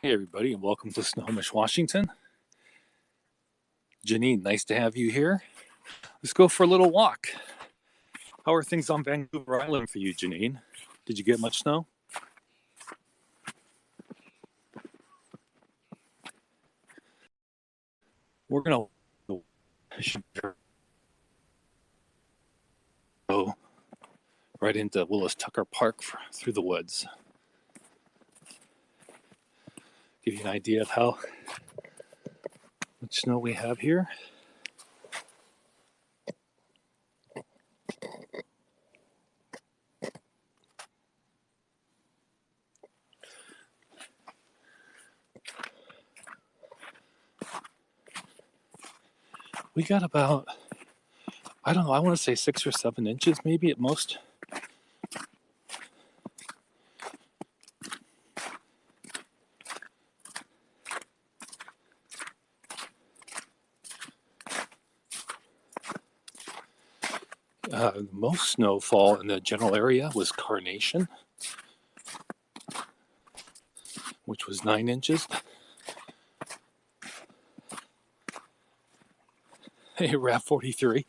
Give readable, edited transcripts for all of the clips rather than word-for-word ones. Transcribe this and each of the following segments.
Hey everybody, and welcome to Snohomish, Washington. Janine, nice to have you here. Let's go for a little walk. How are things on Vancouver Island for you, Janine? Did you get much snow? We're gonna go right into Willis Tucker Park through the woods. Give you an idea of how much snow we have here. We got about, I don't know, I want to say 6 or 7 inches maybe at most. The most snowfall in the general area was Carnation, which was 9 inches. Hey, Rap 43.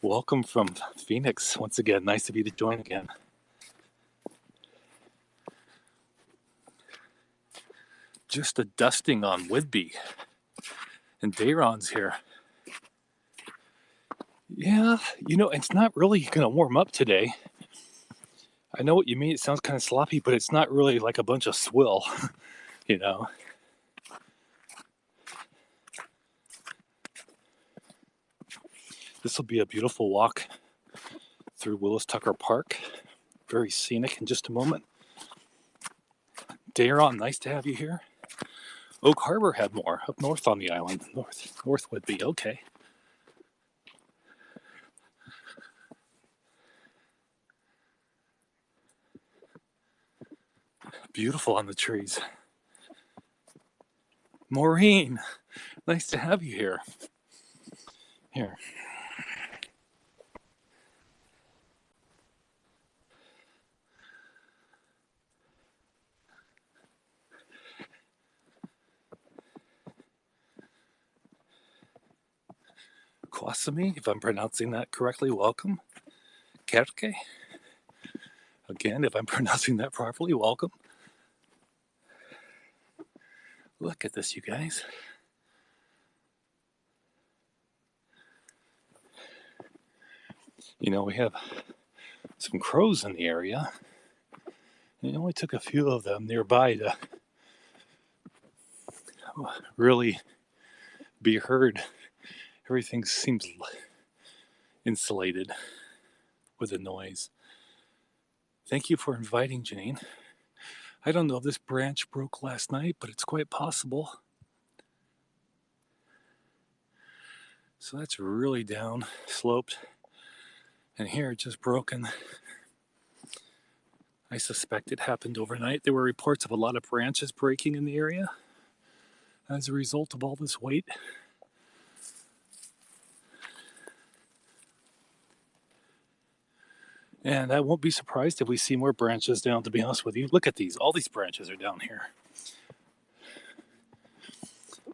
Welcome from Phoenix once again. Nice of you to join again. Just a dusting on Whidbey. And Dayron's here. Yeah, it's not really going to warm up today. I know what you mean. It sounds kind of sloppy, but it's not really like a bunch of swill, you know. This will be a beautiful walk through Willis Tucker Park. Very scenic in just a moment. Dayron, nice to have you here. Oak Harbor had more up north on the island. North would be okay. Beautiful on the trees. Maureen, nice to have you here. Here. Kwasami, if I'm pronouncing that correctly, welcome. Kerke, again, if I'm pronouncing that properly, welcome. Look at this, you guys. We have some crows in the area. It only took a few of them nearby to really be heard. Everything seems insulated with the noise. Thank you for inviting, Janine. I don't know if this branch broke last night, but it's quite possible. So that's really down sloped. And here it's just broken. I suspect it happened overnight. There were reports of a lot of branches breaking in the area as a result of all this weight. And I won't be surprised if we see more branches down, to be honest with you. Look at these. All these branches are down here.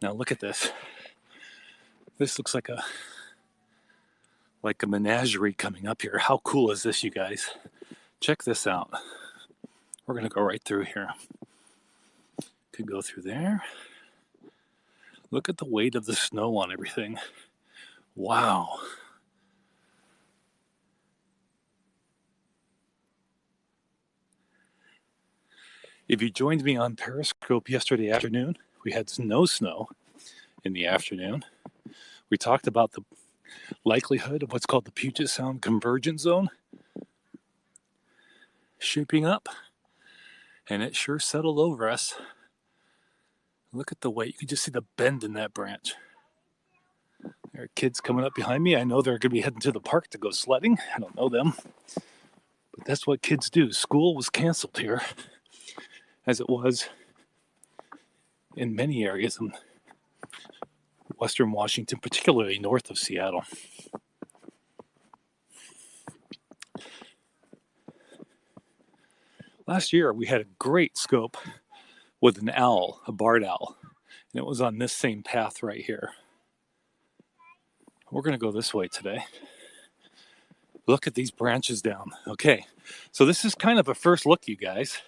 Now look at this. This looks like a menagerie coming up here. How cool is this, you guys? Check this out. We're going to go right through here. Could go through there. Look at the weight of the snow on everything. Wow. If you joined me on Periscope yesterday afternoon, we had no snow in the afternoon. We talked about the likelihood of what's called the Puget Sound Convergence Zone shaping up, and it sure settled over us. Look at the weight. You can just see the bend in that branch. There are kids coming up behind me. I know they're going to be heading to the park to go sledding. I don't know them, but that's what kids do. School was canceled here, as it was in many areas in Western Washington, particularly north of Seattle. Last year, we had a great scope with an owl, a barred owl. And it was on this same path right here. We're going to go this way today. Look at these branches down. Okay, so this is kind of a first look, you guys.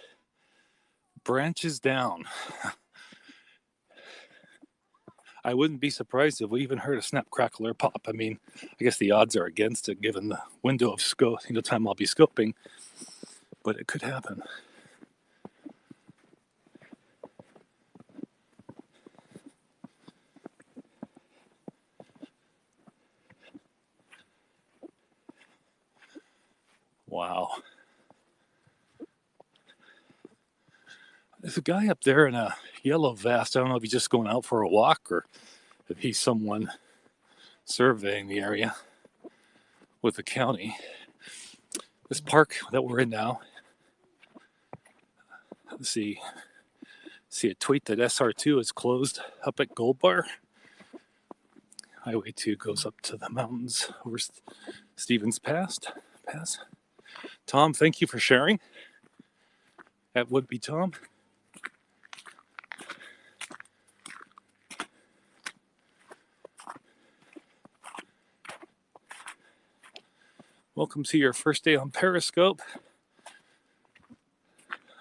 Branches down. I wouldn't be surprised if we even heard a snap, crackle, or pop. I mean, I guess the odds are against it given the window of scope, time I'll be scoping, but it could happen. Wow. There's a guy up there in a yellow vest. I don't know if he's just going out for a walk or if he's someone surveying the area with the county. This park that we're in now, let's see a tweet that SR2 is closed up at Gold Bar. Highway 2 goes up to the mountains over Stevens Pass. Tom, thank you for sharing. That would be Tom. Welcome to your first day on Periscope.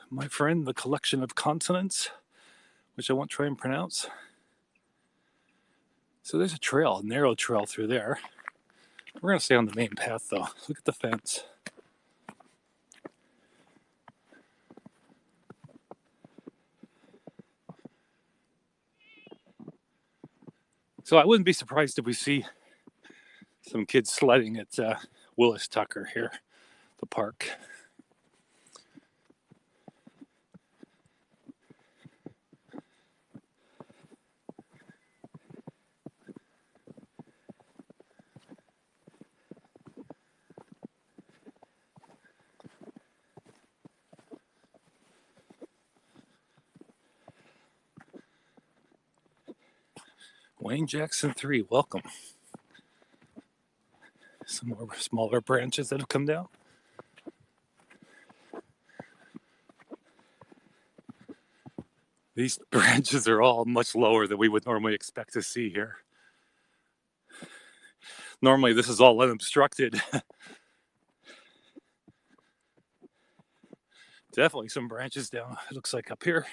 My friend, the collection of consonants, which I won't try and pronounce. So there's a trail, a narrow trail through there. We're going to stay on the main path though. Look at the fence. So I wouldn't be surprised if we see some kids sledding at Willis Tucker here, the park. Wayne Jackson 3, welcome. Some more smaller branches that have come down. These branches are all much lower than we would normally expect to see here. Normally this is all unobstructed. Definitely some branches down, it looks like up here.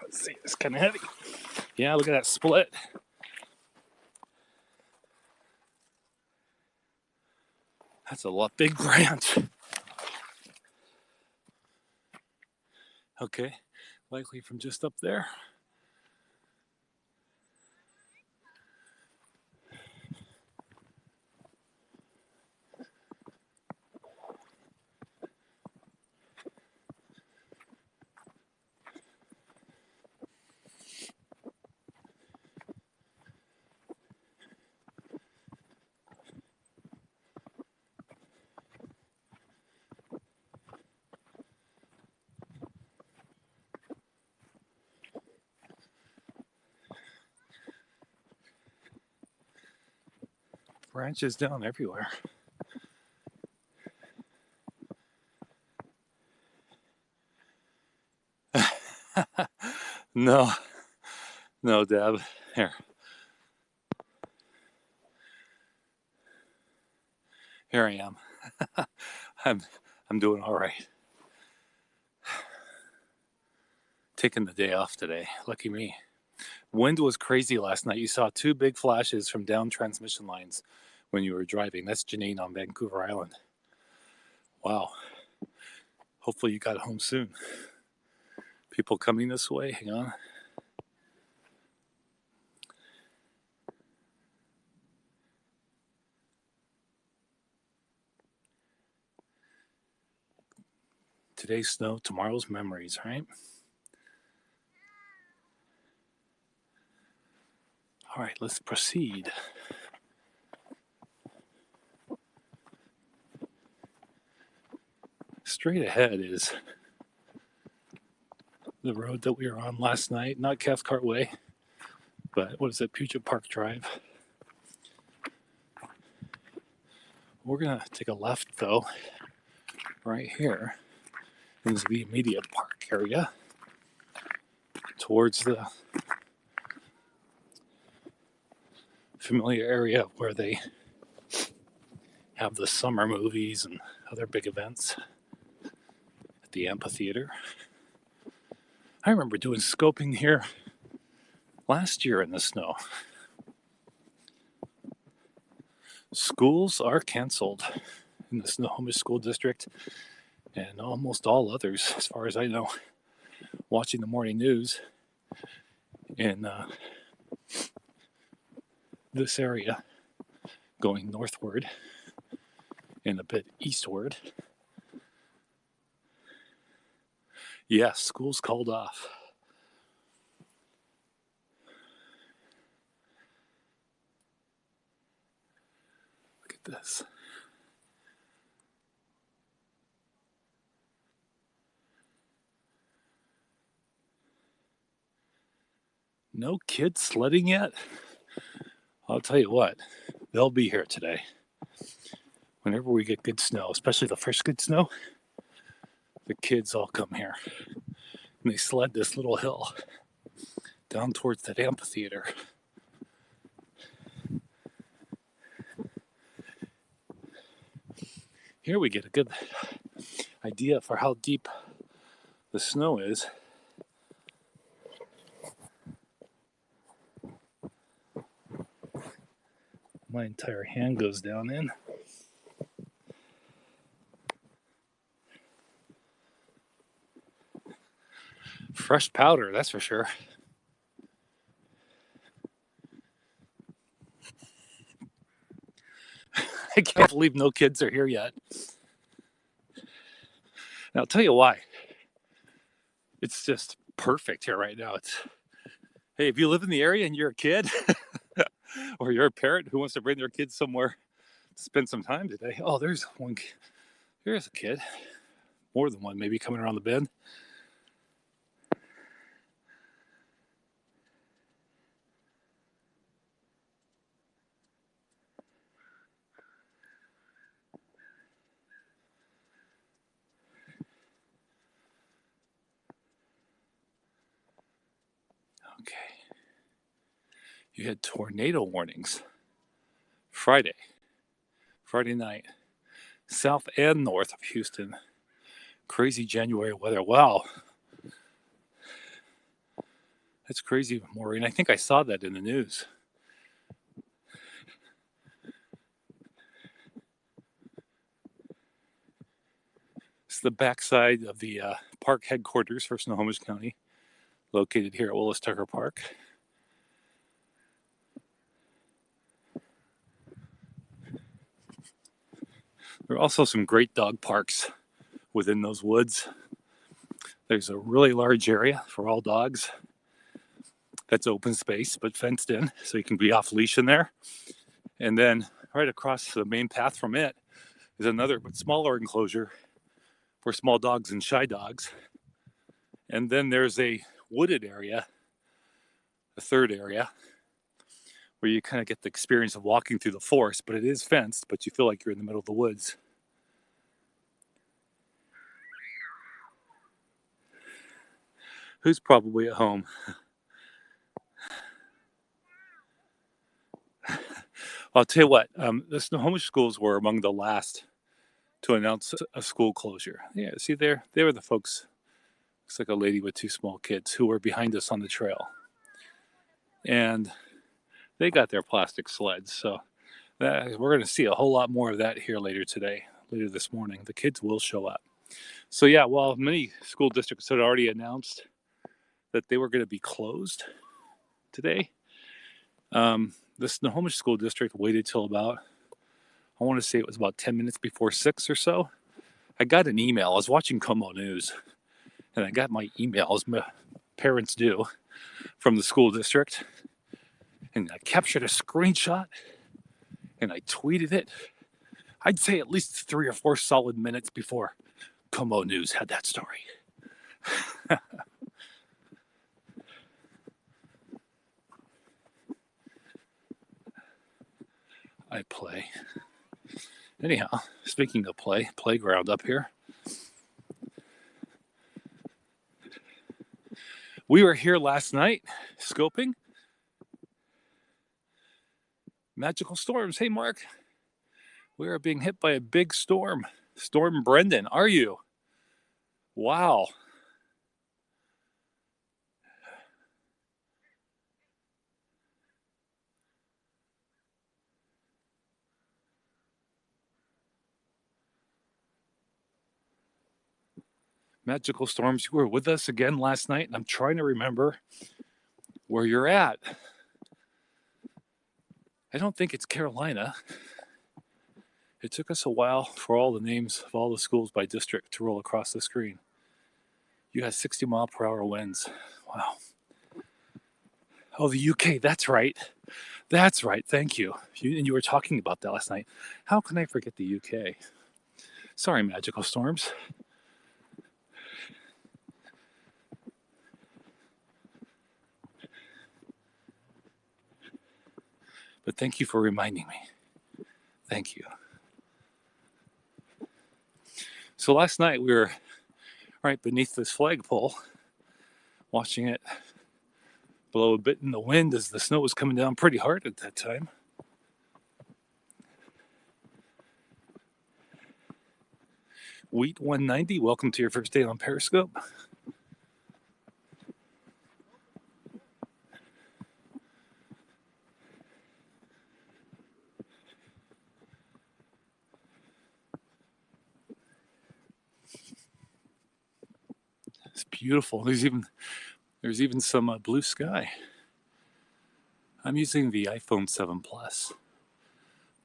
Let's see, it's kind of heavy. Yeah, look at that split. That's a lot big branch. Okay, likely from just up there. Branches down everywhere. No, Deb. Here I am. I'm doing all right. Taking the day off today. Lucky me. Wind was crazy last night. You saw two big flashes from down transmission lines when you were driving. That's Janine on Vancouver Island. Wow. Hopefully you got home soon. People coming this way. Hang on. Today's snow, tomorrow's memories, right? All right, let's proceed. Straight ahead is the road that we were on last night, not Cathcart Way, but what is it, Puget Park Drive. We're going to take a left, though, right here into the immediate park area towards the familiar area where they have the summer movies and other big events at the amphitheater. I remember doing scoping here last year in the snow. Schools are canceled in the Snohomish School District and almost all others, as far as I know, watching the morning news in this area, going northward and a bit eastward. Yes, school's called off. Look at this. No kids sledding yet? I'll tell you what, they'll be here today. Whenever we get good snow, especially the first good snow, the kids all come here. And they sled this little hill down towards that amphitheater. Here we get a good idea for how deep the snow is. My entire hand goes down in. Fresh powder, that's for sure. I can't believe no kids are here yet. And I'll tell you why. It's just perfect here right now. Hey, if you live in the area and you're a kid or you're a parent who wants to bring their kids somewhere to spend some time today, oh, there's one. Here's a kid. More than one, maybe coming around the bend. Okay. You had tornado warnings Friday night, south and north of Houston. Crazy January weather. Wow. That's crazy, Maureen. I think I saw that in the news. It's the backside of the park headquarters for Snohomish County, located here at Willis Tucker Park. There are also some great dog parks within those woods. There's a really large area for all dogs that's open space but fenced in, so you can be off leash in there. And then right across the main path from it is another but smaller enclosure for small dogs and shy dogs. And then there's a wooded area, a third area, where you kind of get the experience of walking through the forest, but it is fenced, but you feel like you're in the middle of the woods. Who's probably at home? I'll tell you what, the Snohomish schools were among the last to announce a school closure. Yeah, see there? They were the folks, looks like a lady with two small kids, who were behind us on the trail. And they got their plastic sleds, so we're going to see a whole lot more of that here later this morning. The kids will show up. So yeah, while many school districts had already announced that they were going to be closed today, the Snohomish School District waited till about, I want to say it was about 10 minutes before 6 or so, I got an email. I was watching Como News, and I got my email, as my parents do, from the school district. And I captured a screenshot, and I tweeted it. I'd say at least 3 or 4 solid minutes before Como News had that story. I play. Anyhow, speaking of playground up here. We were here last night scoping magical storms. Hey, Mark, we are being hit by a big storm. Storm Brendan, are you? Wow. Magical storms, you were with us again last night, and I'm trying to remember where you're at. I don't think it's Carolina. It took us a while for all the names of all the schools by district to roll across the screen. You had 60-mile-per-hour winds. Wow. Oh, the UK, that's right. That's right, thank you. And you were talking about that last night. How can I forget the UK? Sorry, magical storms. But thank you for reminding me. Thank you. So last night we were right beneath this flagpole, watching it blow a bit in the wind as the snow was coming down pretty hard at that time. Wheat 190, welcome to your first day on Periscope. It's beautiful. There's even some blue sky. I'm using the iPhone 7 Plus.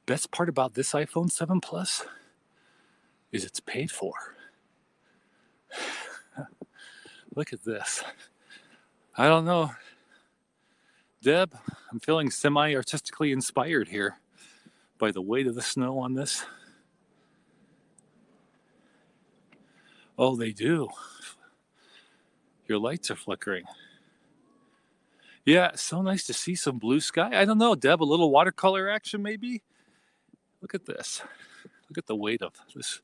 Best part about this iPhone 7 Plus is it's paid for. Look at this. I don't know. Deb, I'm feeling semi-artistically inspired here by the weight of the snow on this. Oh, they do. Your lights are flickering. Yeah, so nice to see some blue sky. I don't know, Deb, a little watercolor action maybe? Look at this. Look at the weight of this,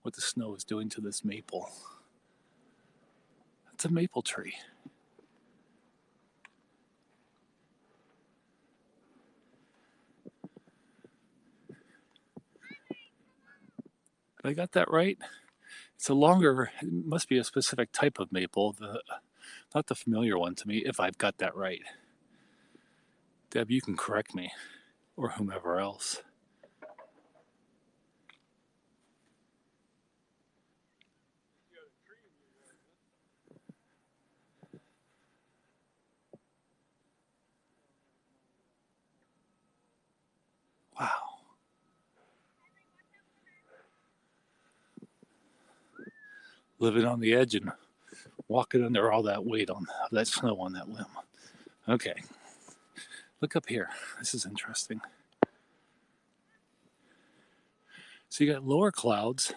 what the snow is doing to this maple. It's a maple tree. Have I got that right? It's a longer, it must be a specific type of maple, not the familiar one to me, if I've got that right. Deb, you can correct me, or whomever else. Wow. Living on the edge and walking under all that weight on that snow on that limb. Okay. Look up here. This is interesting. So you got lower clouds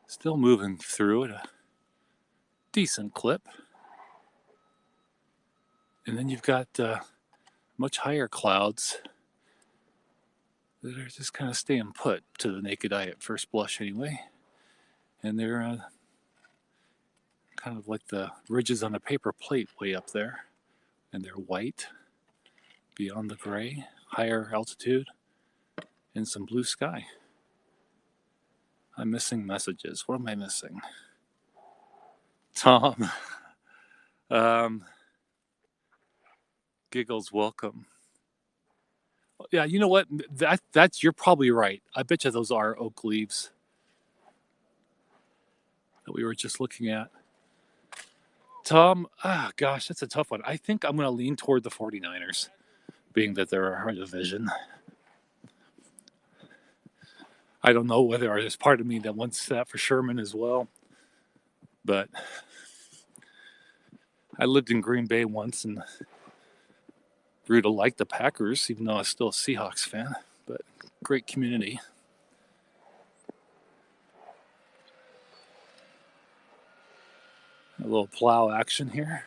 still moving through at a decent clip. And then you've got much higher clouds that are just kind of staying put to the naked eye at first blush anyway. And they're kind of like the ridges on a paper plate way up there. And they're white beyond the gray, higher altitude, and some blue sky. I'm missing messages. What am I missing? Tom. Giggles, welcome. Yeah, you know what? That's you're probably right. I bet you those are oak leaves that we were just looking at. Tom, gosh, that's a tough one. I think I'm going to lean toward the 49ers, being that they're our division. I don't know whether there's part of me that wants that for Sherman as well. But I lived in Green Bay once and grew to like the Packers, even though I was still a Seahawks fan. But great community. A little plow action here.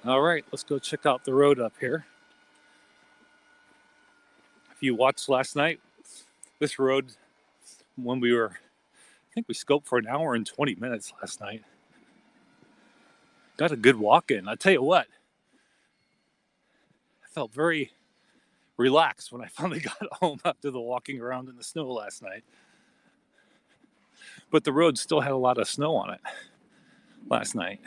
All right, let's go check out the road up here. If you watched last night, this road, when I think we scoped for an hour and 20 minutes last night. Got a good walk in. I tell you what, I felt very relaxed when I finally got home after the walking around in the snow last night. But the road still had a lot of snow on it last night.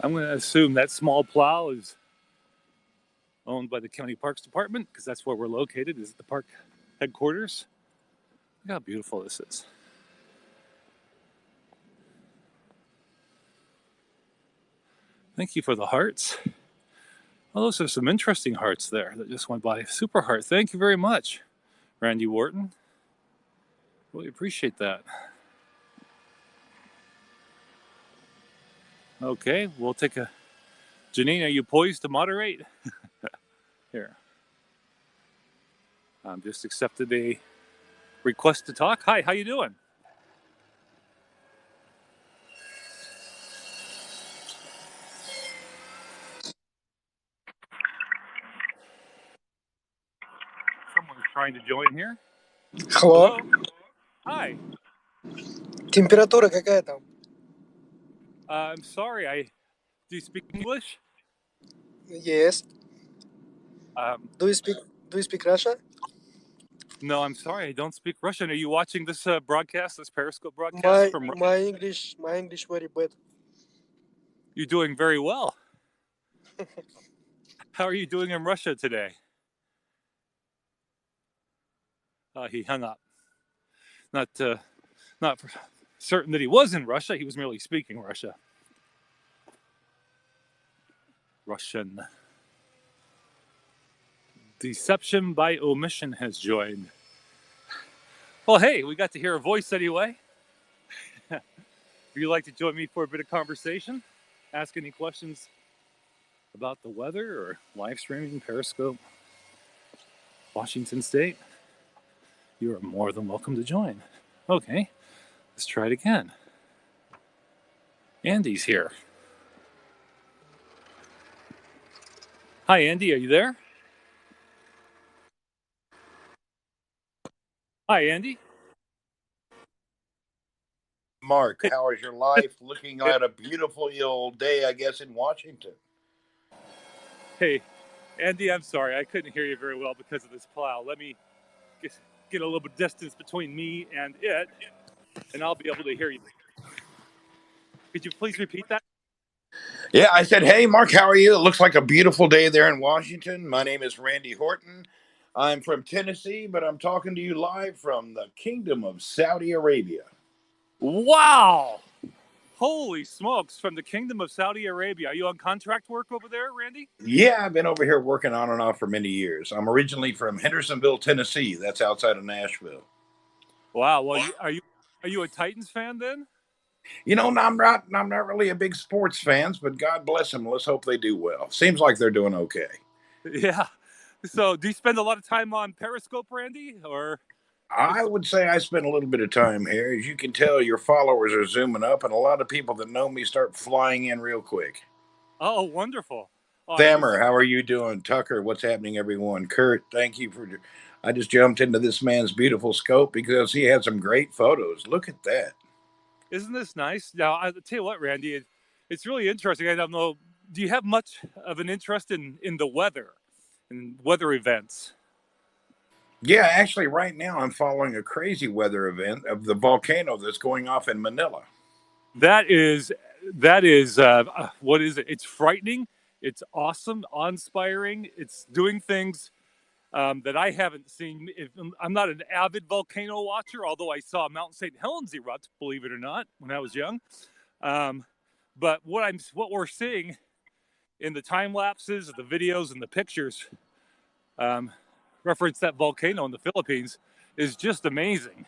I'm going to assume that small plow is owned by the County Parks Department because that's where we're located, is at the park headquarters. Look how beautiful this is. Thank you for the hearts. Oh, those are some interesting hearts there that just went by. Super heart. Thank you very much, Randy Wharton. Really appreciate that. Okay, we'll take a... Janine, are you poised to moderate? Here. Just accepted a request to talk. Hi, how you doing? Someone's trying to join here. Hello. Hi. Температура какая там? I'm sorry, do you speak English? Yes. Do you speak Russian? No, I'm sorry, I don't speak Russian. Are you watching this broadcast, this Periscope broadcast from Russia? My English very bad. You're doing very well. How are you doing in Russia today? He hung up. Not certain that he was in Russia. He was merely speaking Russian. Deception by omission has joined. Well, hey, we got to hear a voice anyway. If you'd like to join me for a bit of conversation, ask any questions about the weather or live streaming, Periscope, Washington State, you are more than welcome to join. Okay, let's try it again. Andy's here. Hi, Andy, are you there? Hi, Andy. Mark, how is your life? Looking at a beautiful day, I guess, in Washington. Hey, Andy, I'm sorry. I couldn't hear you very well because of this plow. Let me get a little bit of distance between me and it, and I'll be able to hear you. Could you please repeat that? Yeah, I said, hey, Mark, how are you? It looks like a beautiful day there in Washington. My name is Randy Horton. I'm from Tennessee, but I'm talking to you live from the Kingdom of Saudi Arabia. Wow! Holy smokes, from the Kingdom of Saudi Arabia. Are you on contract work over there, Randy? Yeah, I've been over here working on and off for many years. I'm originally from Hendersonville, Tennessee. That's outside of Nashville. Wow. Well, are you a Titans fan then? I'm not really a big sports fans, but God bless them. Let's hope they do well. Seems like they're doing okay. Yeah. So, do you spend a lot of time on Periscope, Randy, or I just? would say I spent a little bit of time here. As you can tell, your followers are zooming up, and a lot of people that know me start flying in real quick. Oh, wonderful. Oh, Thammer, how are you doing? Tucker, what's happening, everyone? Kurt, thank you for. I just jumped into this man's beautiful scope because he had some great photos. Look at that. isn't this nice? Now, I tell you what, Randy, it's really interesting. I don't know. Do you have much of an interest in the weather and weather events? Yeah, actually, right now I'm following a crazy weather event of the volcano that's going off in Manila. That is what is it? It's frightening. It's awesome, awe-inspiring. It's doing things that I haven't seen. I'm not an avid volcano watcher, although I saw Mount St. Helens erupt, believe it or not, when I was young. Um, but what we're seeing in the time lapses, the videos, and the pictures um, reference that volcano in the Philippines is just amazing.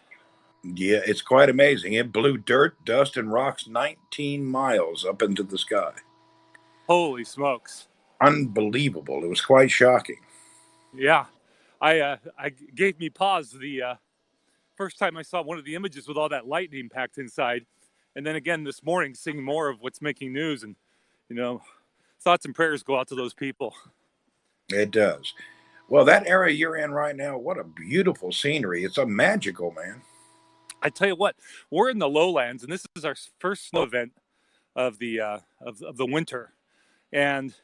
Yeah, it's quite amazing. It blew dirt, dust, and rocks 19 miles up into the sky. Holy smokes! Unbelievable. It was quite shocking. Yeah, I gave me pause the first time I saw one of the images with all that lightning packed inside, and then again this morning seeing more of what's making news, and you know, thoughts and prayers go out to those people. It does. Well, that area you're in right now, what a beautiful scenery. It's a magical, man. I tell you what, we're in the lowlands, and this is our first snow event of the winter, and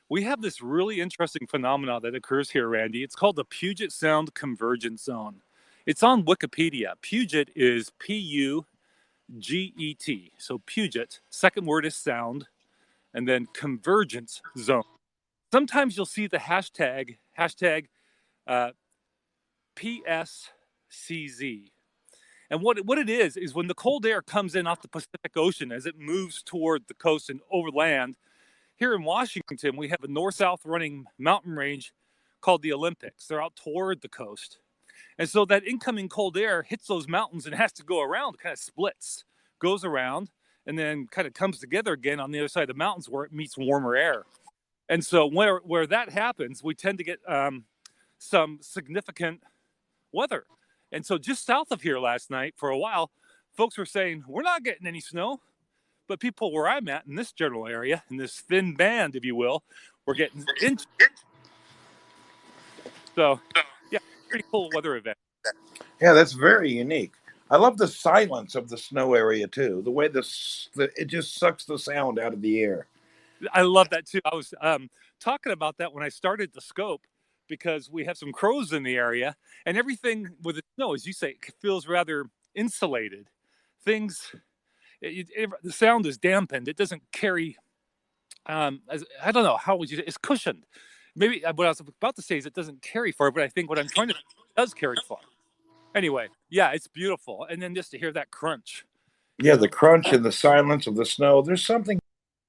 we have this really interesting phenomenon that occurs here, Randy. It's called the Puget Sound Convergence Zone. It's on Wikipedia. Puget is Puget. So Puget, second word is sound, and then convergence zone. Sometimes you'll see the hashtag uh, PSCZ. And what it is when the cold air comes in off the Pacific Ocean as it moves toward the coast and over land. Here in Washington, we have a north-south running mountain range called the Olympics. They're out toward the coast. And so that incoming cold air hits those mountains and has to go around, kind of splits, goes around, and then kind of comes together again on the other side of the mountains where it meets warmer air. And so where that happens, we tend to get some significant weather. And so just south of here last night, for a while, folks were saying, we're not getting any snow. But people where I'm at in this general area, in this thin band, if you will, we're getting inches. So, yeah, pretty cool weather event. Yeah, that's very unique. I love the silence of the snow area too. The way it just sucks the sound out of the air. I love that too. I was talking about that when I started the scope because we have some crows in the area, and everything with the snow, as you say, it feels rather insulated. Things, the sound is dampened. It doesn't carry. I don't know how would you. It's cushioned. Maybe what I was about to say is it doesn't carry far, but I think what I'm trying to it does carry far. Anyway, yeah, it's beautiful, and then just to hear that crunch, you Yeah, the know. crunch and the silence of the snow. There's something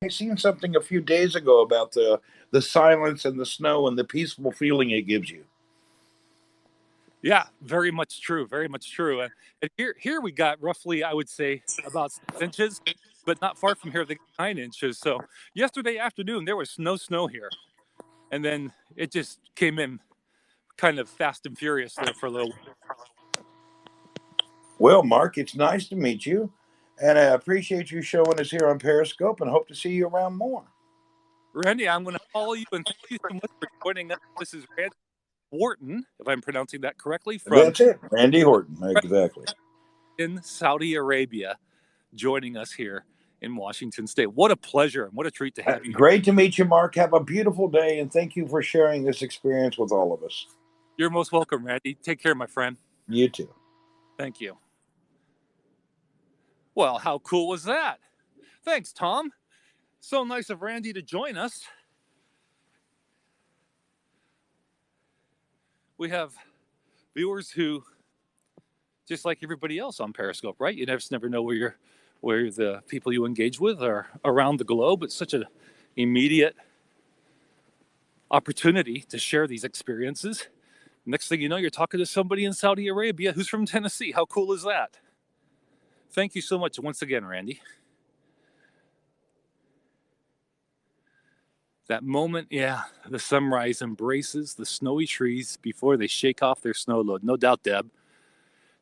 I seen something a few days ago about the silence and the snow and the peaceful feeling it gives you. Yeah, very much true. Very much true. And here we got roughly, I would say, about 6 inches, but not far from here, they got 9 inches. So yesterday afternoon there was no snow here, and then it just came in kind of fast and furious there for a little. Well, Mark, it's nice to meet you, and I appreciate you showing us here on Periscope, and hope to see you around more. Randy, I'm going to follow you and thank you so much for joining us. This is Randy Wharton, if I'm pronouncing that correctly, from That's it, Randy Horton, exactly. in Saudi Arabia, joining us here in Washington State. What a pleasure and what a treat to have you here. Great to meet you, Mark. Have a beautiful day, and thank you for sharing this experience with all of us. You're most welcome, Randy. Take care, my friend. You too. Thank you. Well, how cool was that? Thanks, Tom. So nice of Randy to join us. We have viewers who, just like everybody else on Periscope, right? You just never know where the people you engage with are around the globe. It's such an immediate opportunity to share these experiences. Next thing you know, you're talking to somebody in Saudi Arabia who's from Tennessee. How cool is that? Thank you so much once again, Randy. That moment, yeah, the sunrise embraces the snowy trees before they shake off their snow load. No doubt, Deb.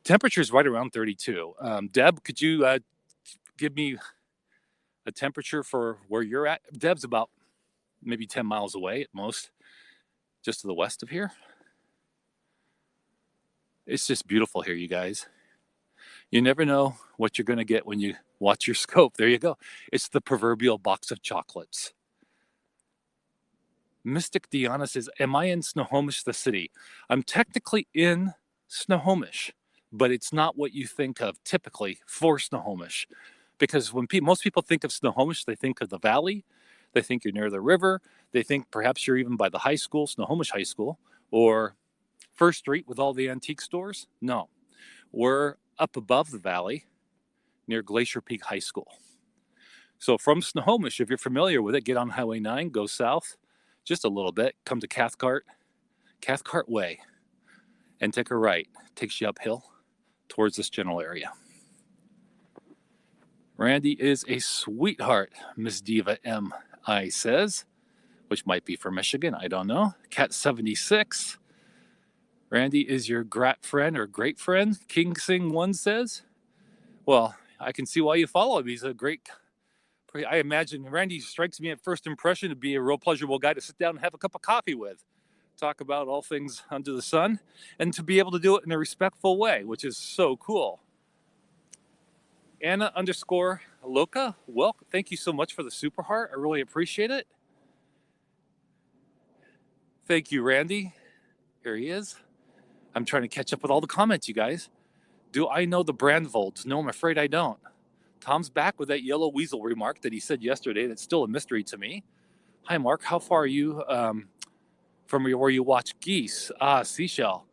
Temperature's right around 32. Deb, could you give me a temperature for where you're at? Deb's about maybe 10 miles away at most, just to the west of here. It's just beautiful here, you guys. You never know what you're going to get when you watch your scope. There you go. It's the proverbial box of chocolates. Mystic Deanna says, am I in Snohomish, the city? I'm technically in Snohomish, but it's not what you think of typically for Snohomish. Because when most people think of Snohomish, they think of the valley. They think you're near the river. They think perhaps you're even by the high school, Snohomish High School, or First Street with all the antique stores. No, we're up above the valley near Glacier Peak High School. So from Snohomish, if you're familiar with it, get on Highway 9, go south just a little bit, come to Cathcart Way, and take a right. Takes you uphill towards this general area. Randy is a sweetheart, Miss Diva M.I. says, which might be for Michigan, I don't know. Cat 76. Randy is your grat friend or great friend, King Sing 1 says. Well, I can see why you follow him. He's a great, I imagine Randy strikes me at first impression to be a real pleasurable guy to sit down and have a cup of coffee with. Talk about all things under the sun, and to be able to do it in a respectful way, which is so cool. Anna_Loca, welcome. Thank you so much for the super heart. I really appreciate it. Thank you, Randy. Here he is. I'm trying to catch up with all the comments, you guys. Do I know the Brandvolds? No, I'm afraid I don't. Tom's back with that yellow weasel remark that he said yesterday. That's still a mystery to me. Hi, Mark. How far are you from where you watch geese? Seashell.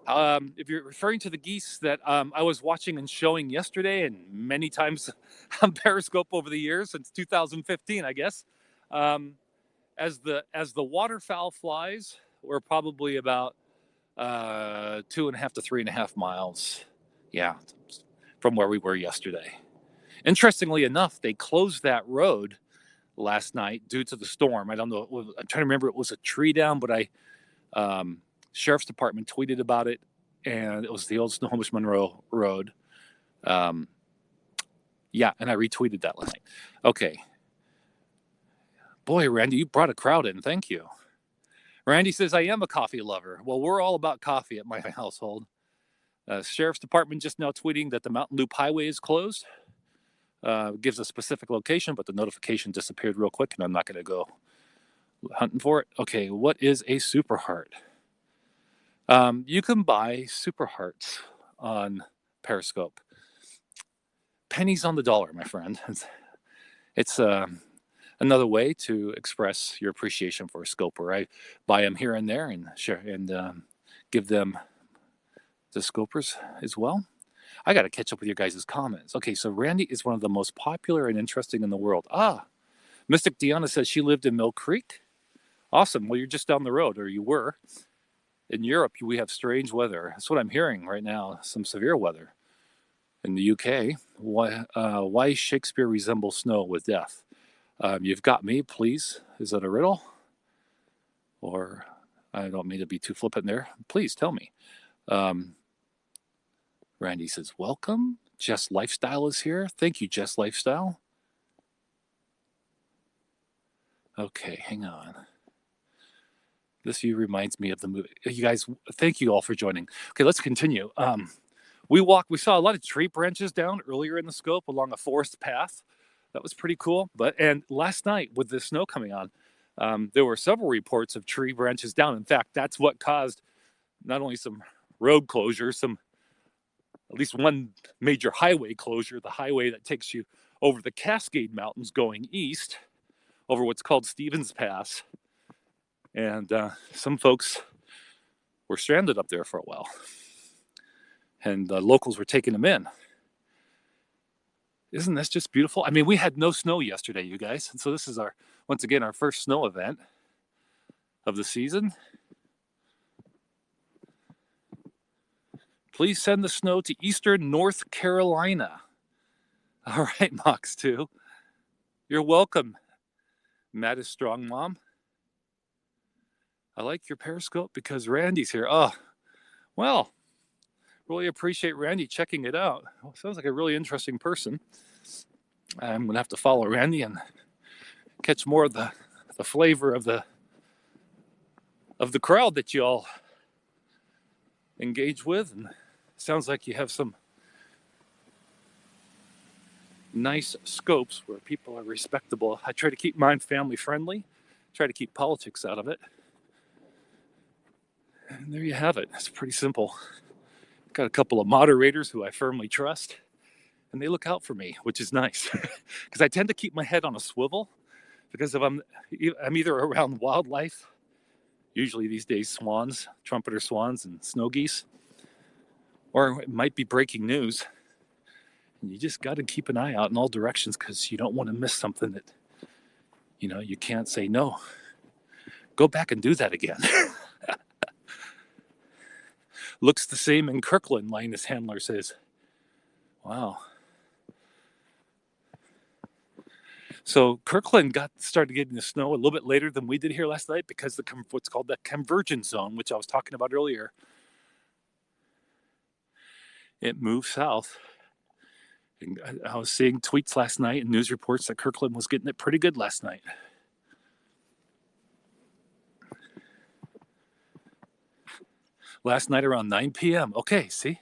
If you're referring to the geese that I was watching and showing yesterday, and many times on Periscope over the years since 2015, I guess, as the waterfowl flies, we're probably about 2.5 to 3.5 miles, yeah, from where we were yesterday. Interestingly enough, they closed that road last night due to the storm. I don't know. I'm trying to remember. It was a tree down, but Sheriff's Department tweeted about it, and it was the old Snohomish Monroe Road. Yeah, and I retweeted that last night. Okay. Boy, Randy, you brought a crowd in. Thank you. Randy says, I am a coffee lover. Well, we're all about coffee at my household. Sheriff's Department just now tweeting that the Mountain Loop Highway is closed. Gives a specific location, but the notification disappeared real quick, and I'm not going to go hunting for it. Okay, what is a super heart? You can buy super hearts on Periscope. Pennies on the dollar, my friend. It's another way to express your appreciation for a scoper. I buy them here and there and share and give them the scopers as well. I got to catch up with your guys' comments. Okay, so Randy is one of the most popular and interesting in the world. Mystic Deanna says she lived in Mill Creek. Awesome. Well, you're just down the road, or you were. In Europe, we have strange weather. That's what I'm hearing right now, some severe weather. In the UK, why Shakespeare resembles snow with death? You've got me, please. Is that a riddle? Or I don't mean to be too flippant there. Please tell me. Randy says, welcome. Jess Lifestyle is here. Thank you, Jess Lifestyle. Okay, hang on. This view reminds me of the movie. You guys, thank you all for joining. Okay, let's continue. We saw a lot of tree branches down earlier in the scope along a forest path. That was pretty cool. And last night with the snow coming on, there were several reports of tree branches down. In fact, that's what caused not only some road closures, at least one major highway closure, the highway that takes you over the Cascade Mountains going east, over what's called Stevens Pass. And some folks were stranded up there for a while. And locals were taking them in. Isn't this just beautiful? I mean, we had no snow yesterday, you guys. And so this is once again, our first snow event of the season. Please send the snow to eastern North Carolina. All right, Mox 2. You're welcome, Matt is strong, Mom. I like your Periscope because Randy's here. Oh, well, really appreciate Randy checking it out. Well, sounds like a really interesting person. I'm going to have to follow Randy and catch more of the flavor of the crowd that you all engage with. And sounds like you have some nice scopes where people are respectable. I try to keep mine family friendly, try to keep politics out of it. And there you have it. It's pretty simple. Got a couple of moderators who I firmly trust, and they look out for me, which is nice because I tend to keep my head on a swivel because if I'm either around wildlife, usually these days swans, trumpeter swans and snow geese, or it might be breaking news. And you just got to keep an eye out in all directions because you don't want to miss something that, you can't say no. Go back and do that again. Looks the same in Kirkland, Linus Handler says. Wow. So Kirkland started getting the snow a little bit later than we did here last night because what's called the convergence zone, which I was talking about earlier, it moved south. And I was seeing tweets last night and news reports that Kirkland was getting it pretty good last night. Last night around 9 p.m. Okay, see?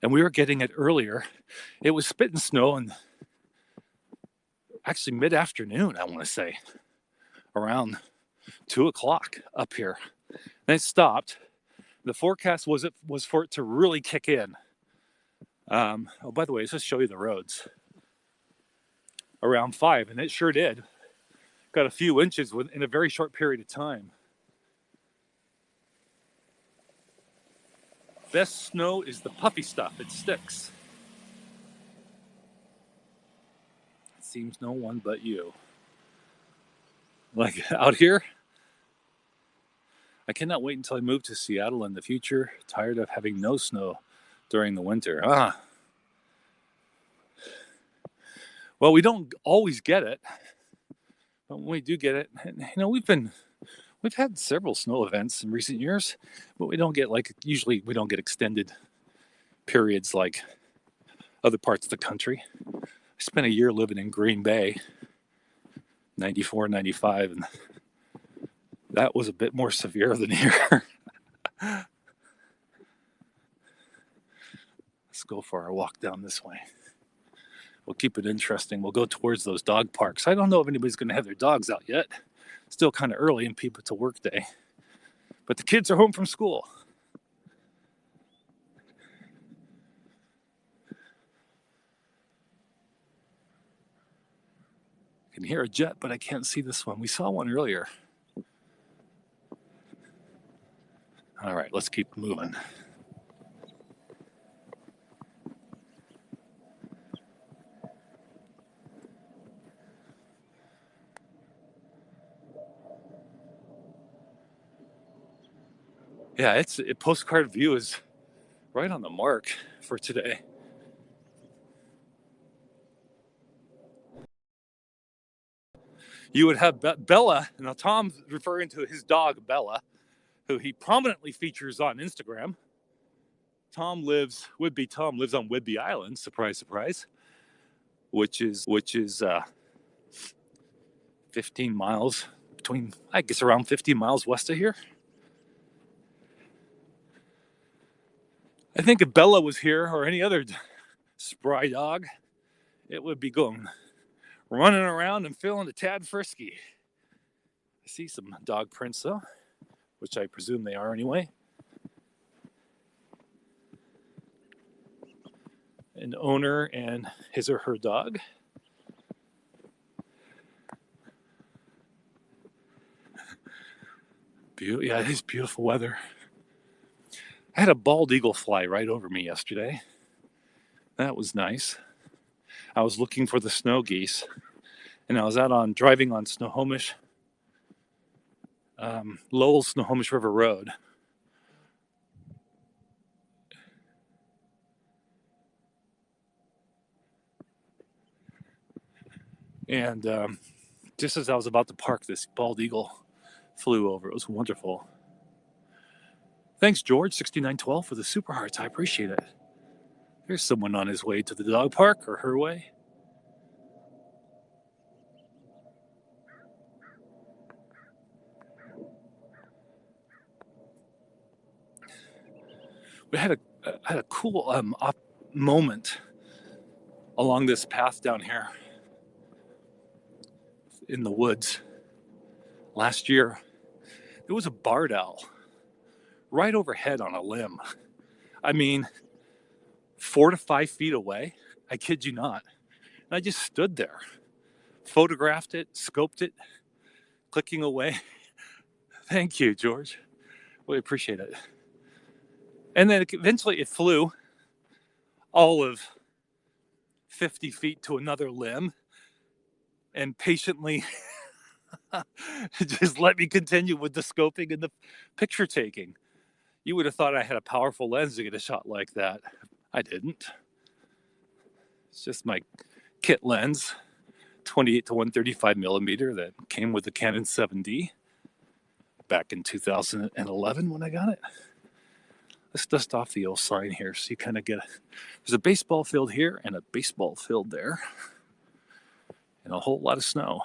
And we were getting it earlier. It was spitting snow and actually mid-afternoon, I want to say, around 2 o'clock up here. Then it stopped. The forecast was for it to really kick in. Oh, by the way, let's just show you the roads. Around 5, and it sure did. Got a few inches in a very short period of time. Best snow is the puffy stuff. It sticks. It seems no one but you. Like out here, I cannot wait until I move to Seattle in the future. Tired of having no snow during the winter. Well, we don't always get it, but when we do get it, we've had several snow events in recent years, but we don't get usually we don't get extended periods like other parts of the country. I spent a year living in Green Bay, 94, 95, and that was a bit more severe than here. Let's go for our walk down this way. We'll keep it interesting. We'll go towards those dog parks. I don't know if anybody's going to have their dogs out yet. Still kind of early and it's a work day. But the kids are home from school. I can hear a jet, but I can't see this one. We saw one earlier. All right, let's keep moving. Yeah, postcard view is right on the mark for today. You would have Bella. Now, Tom's referring to his dog, Bella, who he prominently features on Instagram. Tom lives on Whidbey Island, surprise, surprise, which is 15 miles around 15 miles west of here. I think if Bella was here or any other spry dog, it would be going running around and feeling a tad frisky. I see some dog prints though, which I presume they are anyway. An owner and his or her dog. Yeah, it is beautiful weather. I had a bald eagle fly right over me yesterday. That was nice. I was looking for the snow geese, and I was out driving on Snohomish, Lowell Snohomish River Road. And just as I was about to park, this bald eagle flew over. It was wonderful. Thanks, George, 6912 for the super hearts. I appreciate it. There's someone on his way to the dog park, or her way. We had a cool moment along this path down here in the woods last year. There was a barred owl right overhead on a limb. I mean, 4 to 5 feet away. I kid you not. And I just stood there, photographed it, scoped it, clicking away. Thank you, George. Really appreciate it. And then eventually it flew all of 50 feet to another limb and patiently just let me continue with the scoping and the picture taking. You would have thought I had a powerful lens to get a shot like that. I didn't. It's just my kit lens, 28 to 135 millimeter that came with the Canon 7D back in 2011 when I got it. Let's dust off the old sign here so you kind of get there's a baseball field here and a baseball field there and a whole lot of snow.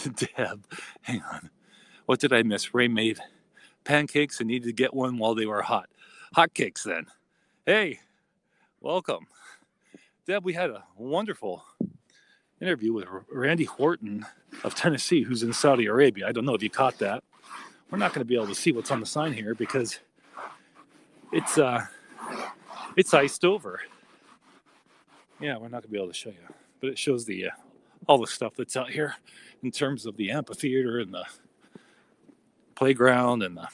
Deb, hang on. What did I miss? Ray made pancakes and needed to get one while they were hot. Hot cakes then. Hey, welcome. Deb, we had a wonderful interview with Randy Horton of Tennessee, who's in Saudi Arabia. I don't know if you caught that. We're not going to be able to see what's on the sign here because it's iced over. Yeah, we're not going to be able to show you, but it shows the all the stuff that's out here in terms of the amphitheater and the playground and the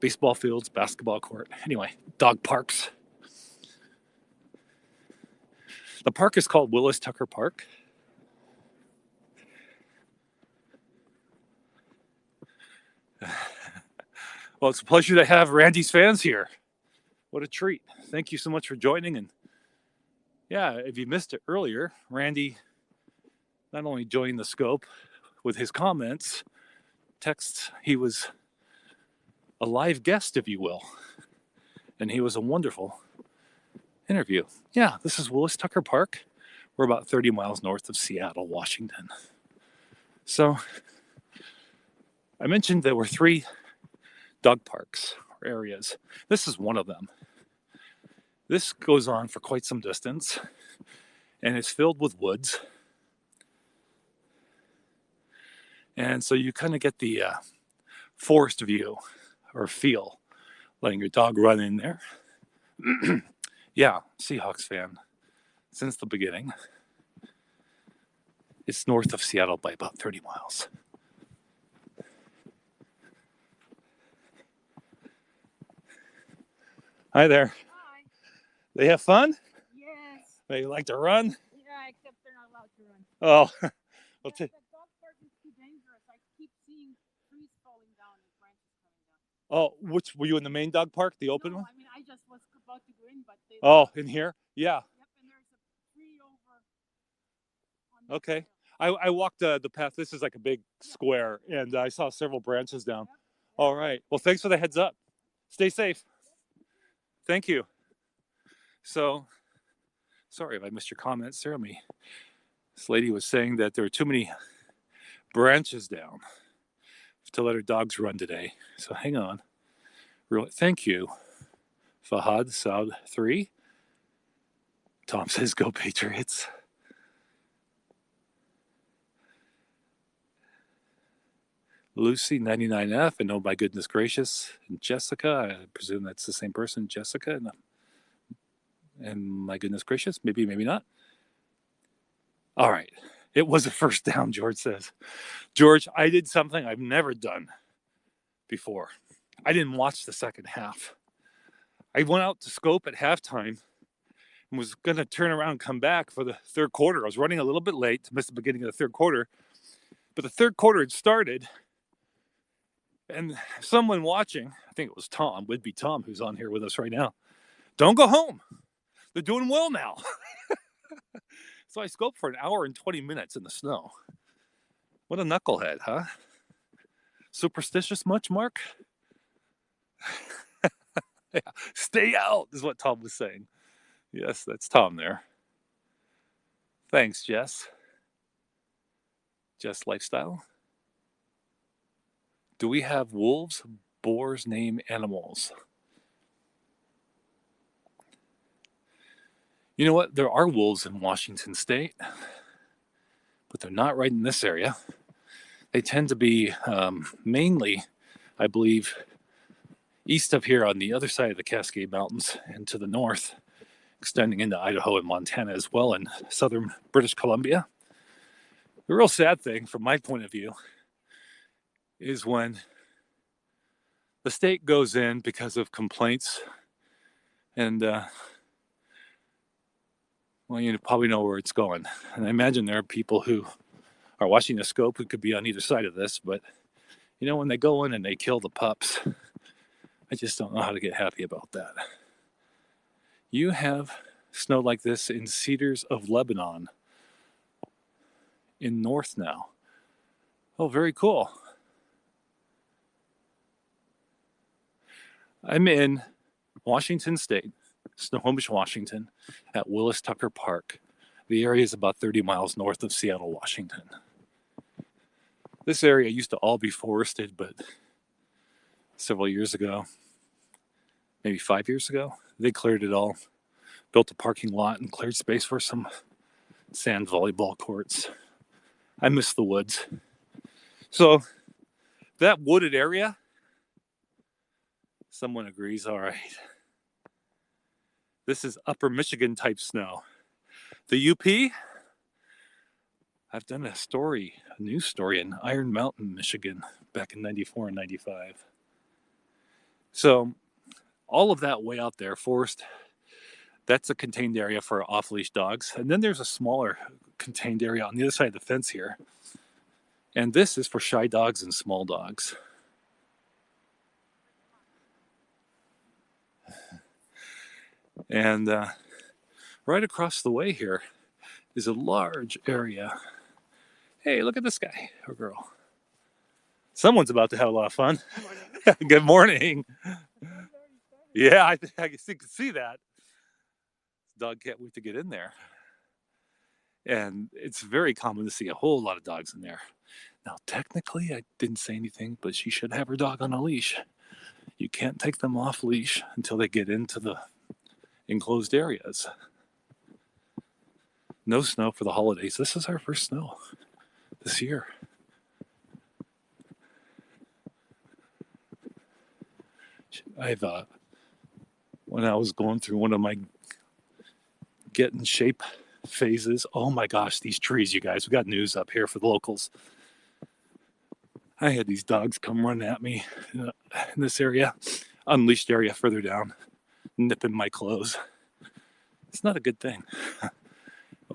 baseball fields, basketball court. Anyway, dog parks. The park is called Willis Tucker Park. Well, it's a pleasure to have Randy's fans here. What a treat. Thank you so much for joining. And yeah, if you missed it earlier, Randy not only joined the scope with his comments, texts, he was a live guest, if you will. And he was a wonderful interview. Yeah, this is Willis Tucker Park. We're about 30 miles north of Seattle, Washington. So I mentioned there were 3 dog parks or areas. This is one of them. This goes on for quite some distance and it's filled with woods. And so you kind of get the forest view or feel, letting your dog run in there. Yeah, Seahawks fan since the beginning. It's north of Seattle by about 30 miles. Hi there. Hi. They have fun? Yes. They like to run? Yeah, except they're not allowed to run. Oh, well, the dog park is too dangerous. I keep seeing trees falling down and branches coming down. oh, which were you in the main dog park, the open one? I mean, I just was about to go in, but they. Oh, in here? Yeah. Yep, and there's a tree over. On Okay. I walked the path. This is like a big square, and I saw several branches down. Yep. All right. Well, thanks for the heads up. Stay safe. Thank you. So, sorry if I missed your comments, Sarah. This lady was saying that there are too many branches down to let her dogs run today. So hang on. Thank you, Fahad Saud 3. Tom says, "Go Patriots." Lucy 99F, and oh my goodness gracious, and Jessica, I presume that's the same person, Jessica, and my goodness gracious, maybe not. All right, it was a first down, George says. George, I did something I've never done before. I didn't watch the second half. I went out to scope at halftime and was going to turn around and come back for the third quarter. I was running a little bit late to miss the beginning of the third quarter, but the third quarter had started, and someone watching, I think it was Tom, would be Tom, who's on here with us right now, don't go home. They're doing well now. So I scoped for an hour and 20 minutes in the snow. What a knucklehead, huh? Superstitious much, Mark? Yeah. Stay out is what Tom was saying. Yes, that's Tom there. Thanks, Jess. Jess Lifestyle. Do we have wolves, boars, name animals? You know what? There are wolves in Washington State, but they're not right in this area. They tend to be mainly, I believe, east of here on the other side of the Cascade Mountains and to the north, extending into Idaho and Montana as well, and southern British Columbia. The real sad thing, from my point of view, is when the state goes in because of complaints, and well, you probably know where it's going. And I imagine there are people who are watching the scope who could be on either side of this, but you know, when they go in and they kill the pups, I just don't know how to get happy about that. You have snow like this in Cedars of Lebanon in north now. Oh, very cool. I'm in Washington State, Snohomish, Washington, at Willis Tucker Park. The area is about 30 miles north of Seattle, Washington. This area used to all be forested, but several years ago, maybe 5 years ago, they cleared it all, built a parking lot and cleared space for some sand volleyball courts. I miss the woods. So that wooded area, someone agrees, all right. This is upper Michigan type snow. The UP, I've done a news story in Iron Mountain, Michigan, back in 94 and 95. So all of that way out there, forest, that's a contained area for off-leash dogs. And then there's a smaller contained area on the other side of the fence here. And this is for shy dogs and small dogs. And right across the way here is a large area. Hey, look at this guy or girl. Someone's about to have a lot of fun. Good morning. Yeah, I can see that. Dog can't wait to get in there. And it's very common to see a whole lot of dogs in there. Now, technically, I didn't say anything, but she should have her dog on a leash. You can't take them off leash until they get into the enclosed areas. No snow for the holidays. This is our first snow this year. I've when I was going through one of my get in shape phases, oh my gosh, these trees, you guys, we got news up here for the locals. I had these dogs come running at me in this area, unleashed area further down, nipping my clothes. It's not a good thing.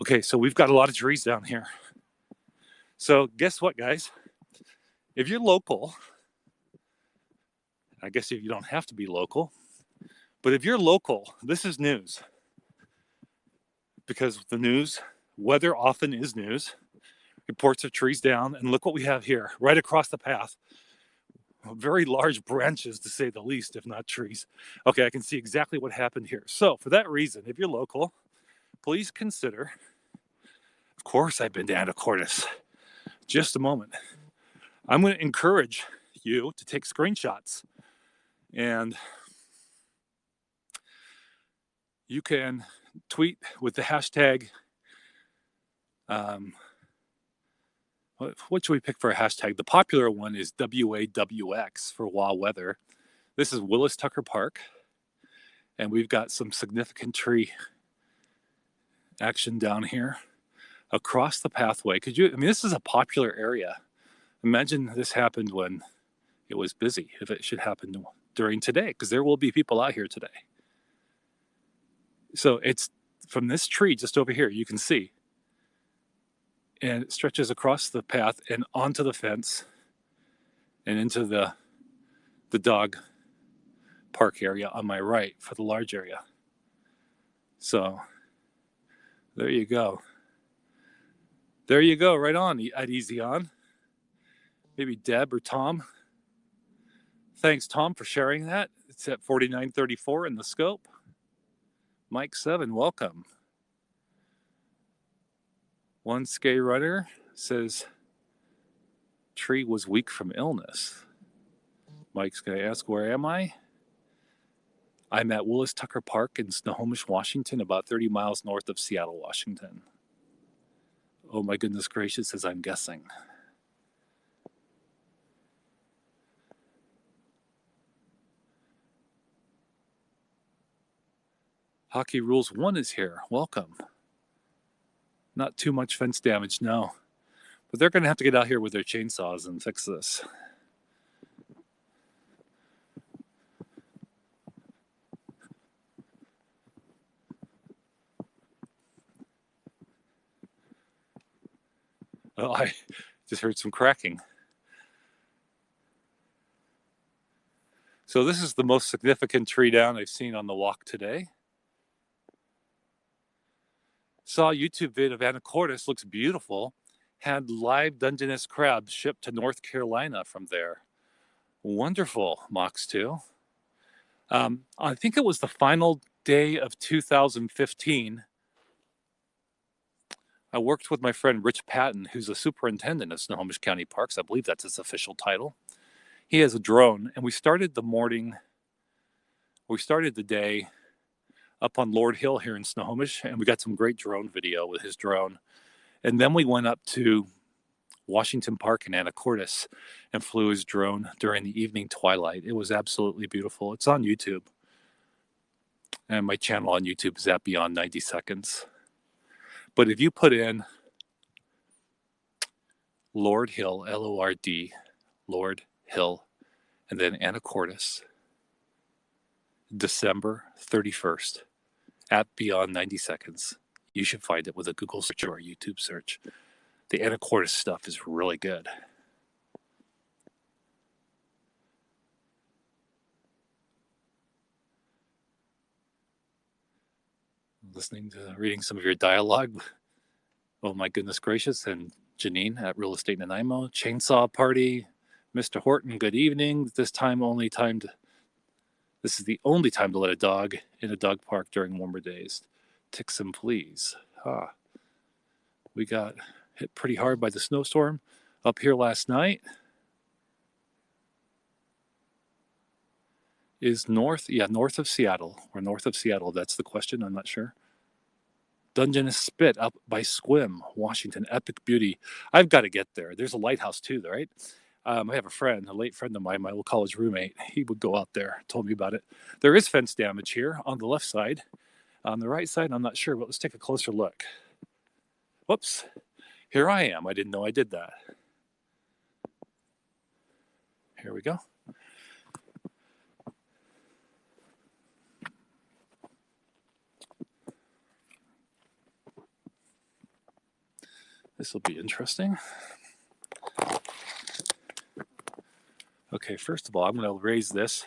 Okay, so we've got a lot of trees down here. So guess what, guys? If you're local, I guess you don't have to be local, but if you're local, this is news. Because the news, weather often is news. Reports of trees down, and look what we have here, right across the path. Very large branches, to say the least, if not trees. Okay, I can see exactly what happened here. So for that reason, if you're local, please consider, of course I've been to Anacortes. Just a moment. I'm going to encourage you to take screenshots, and you can tweet with the hashtag, what should we pick for a hashtag? The popular one is WAWX for WA weather. This is Willis Tucker Park, and we've got some significant tree action down here across the pathway. This is a popular area. Imagine this happened when it was busy if it should happen during today, because there will be people out here today. So it's from this tree just over here, you can see, and it stretches across the path and onto the fence and into the dog park area on my right for the large area. So there you go. There you go, right on at Easy On. Maybe Deb or Tom. Thanks, Tom, for sharing that. It's at 4934 in the scope. Mike 7, welcome. One skate runner says tree was weak from illness. Mike's going to ask, where am I? I'm at Willis Tucker Park in Snohomish, Washington, about 30 miles north of Seattle, Washington. Oh my goodness gracious, as I'm guessing. Hockey Rules 1 is here. Welcome. Not too much fence damage, no. But they're going to have to get out here with their chainsaws and fix this. Oh, I just heard some cracking. So this is the most significant tree down I've seen on the walk today. Saw a YouTube vid of Anacortes, looks beautiful. Had live Dungeness crabs shipped to North Carolina from there. Wonderful, Mox 2. I think it was the final day of 2015. I worked with my friend Rich Patton, who's a superintendent of Snohomish County Parks. I believe that's his official title. He has a drone, and we started the day up on Lord Hill here in Snohomish, and we got some great drone video with his drone. And then we went up to Washington Park in Anacortes and flew his drone during the evening twilight. It was absolutely beautiful. It's on YouTube. And my channel on YouTube is at Beyond 90 Seconds. But if you put in Lord Hill, Lord, Lord Hill, and then Anacortes, December 31st, at Beyond 90 Seconds, you should find it with a Google search or a YouTube search. The Anacortes stuff is really good. Reading some of your dialogue. Oh my goodness gracious. And Janine at Real Estate Nanaimo. Chainsaw Party. Mr. Horton, good evening. This is the only time to let a dog in a dog park during warmer days. Ticks and fleas. We got hit pretty hard by the snowstorm up here last night. Is north of Seattle, or north of Seattle. That's the question. I'm not sure. Dungeness Spit up by Squim, Washington. Epic beauty. I've got to get there. There's a lighthouse too, right? I have a late friend of mine, my old college roommate. He would go out there, told me about it. There is fence damage here on the left side. On the right side, I'm not sure, but let's take a closer look. Whoops. Here I am. I didn't know I did that. Here we go. This will be interesting. Okay, first of all, I'm going to raise this.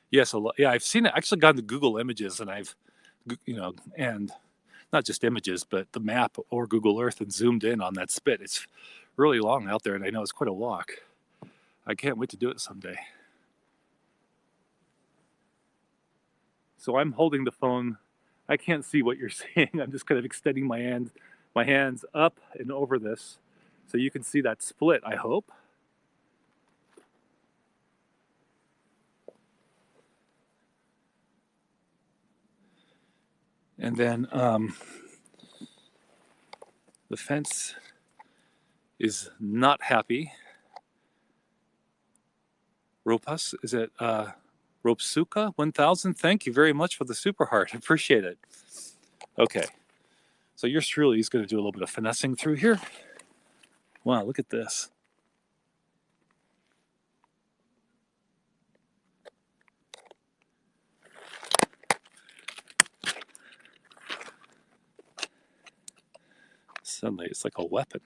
Yes, I've seen it. I actually gone to Google Images, and and not just images, but the map or Google Earth, and zoomed in on that spit. It's really long out there, and I know it's quite a walk. I can't wait to do it someday. So I'm holding the phone. I can't see what you're seeing. I'm just kind of extending my hands up and over this, so you can see that split, I hope. And then the fence is not happy. Ropas, is it Ropsuka 1000? Thank you very much for the super heart. I appreciate it. Okay, so yours truly is going to do a little bit of finessing through here. Wow, look at this. Suddenly it's like a weapon.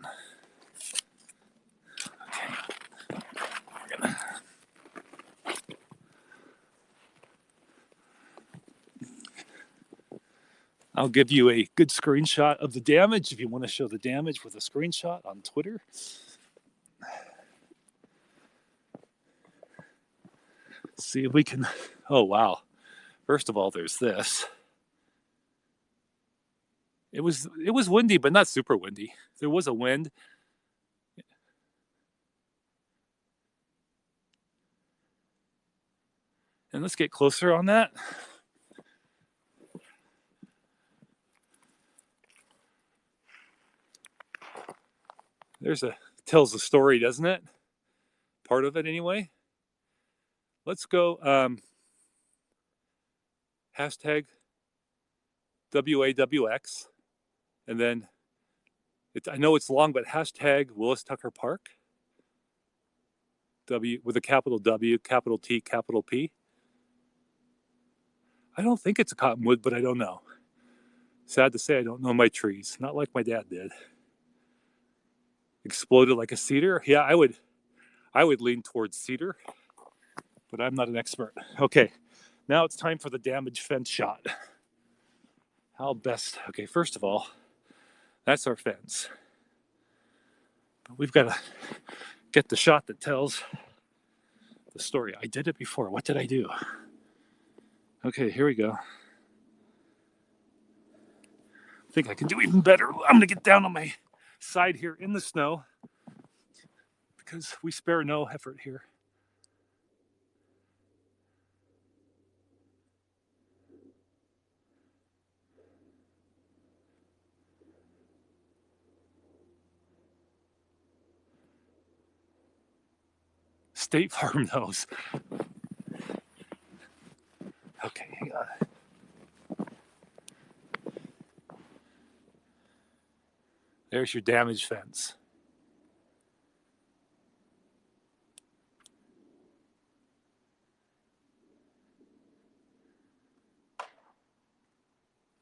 Okay. I'll give you a good screenshot of the damage if you want to show the damage with a screenshot on Twitter. See if we can. Oh, wow. First of all, there's this. It was windy, but not super windy. There was a wind. And let's get closer on that. Tells a story, doesn't it? Part of it anyway. Let's go hashtag WAWX. And then I know it's long, but hashtag Willis Tucker Park. W with a capital W, capital T, capital P. I don't think it's a cottonwood, but I don't know. Sad to say, I don't know my trees. Not like my dad did. Exploded like a cedar. Yeah, I would lean towards cedar, but I'm not an expert. Okay, now it's time for the damage fence shot. How best? Okay, first of all, that's our fence. But we've got to get the shot that tells the story. I did it before. What did I do? Okay, here we go. I think I can do even better. I'm going to get down on my side here in the snow because we spare no effort here. State Farm knows. Okay, hang on. There's your damaged fence.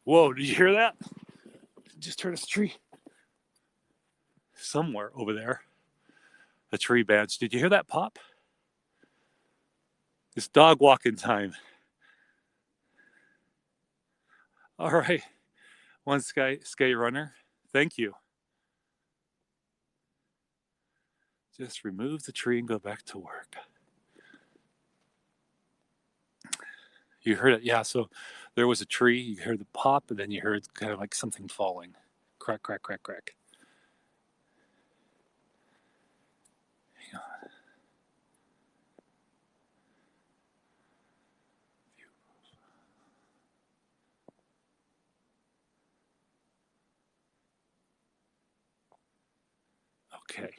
Whoa, did you hear that? Just heard a tree. Somewhere over there. A tree branch. Did you hear that pop? It's dog walking time. All right. One skate runner. Thank you. Just remove the tree and go back to work. You heard it, yeah. So there was a tree, you heard the pop, and then you heard kind of like something falling. Crack, crack, crack, crack. Hang on. Okay.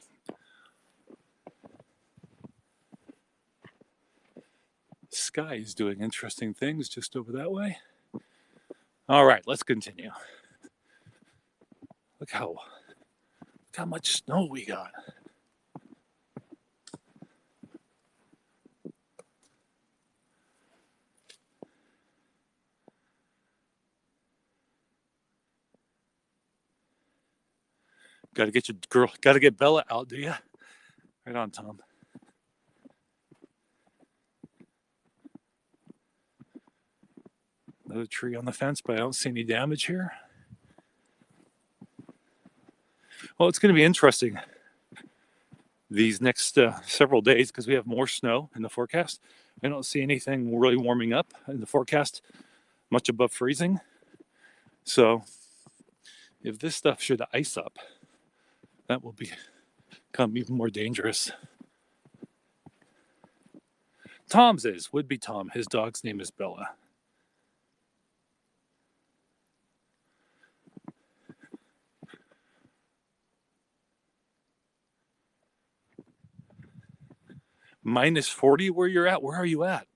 Sky is doing interesting things just over that way. All right, let's continue. Look how much snow we got. Got to get Bella out, do you? Right on, Tom. Another tree on the fence, but I don't see any damage here. Well, it's going to be interesting these next several days because we have more snow in the forecast. I don't see anything really warming up in the forecast, much above freezing. So if this stuff should ice up, that will become even more dangerous. Would be Tom. His dog's name is Bella. Minus 40 where you're at? Where are you at?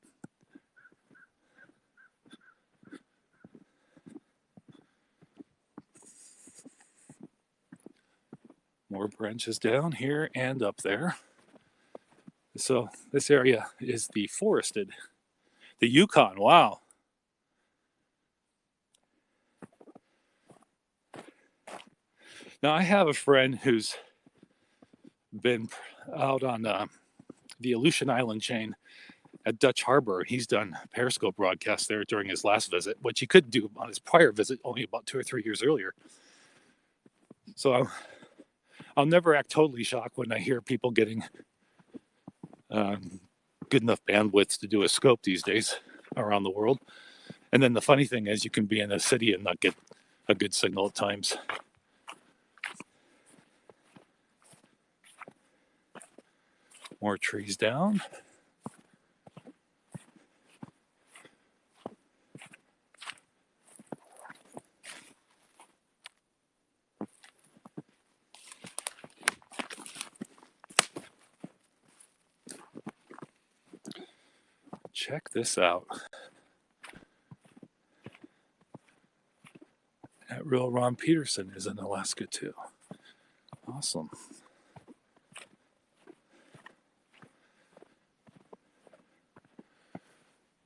More branches down here and up there. So this area is the forested. The Yukon, wow. Now, I have a friend who's been out on the Aleutian Island chain at Dutch Harbor. He's done Periscope broadcasts there during his last visit, which he couldn't do on his prior visit only about 2 or 3 years earlier. So I'll never act totally shocked when I hear people getting good enough bandwidth to do a scope these days around the world. And then the funny thing is you can be in a city and not get a good signal at times. More trees down. Check this out. That real Ron Peterson is in Alaska too. Awesome.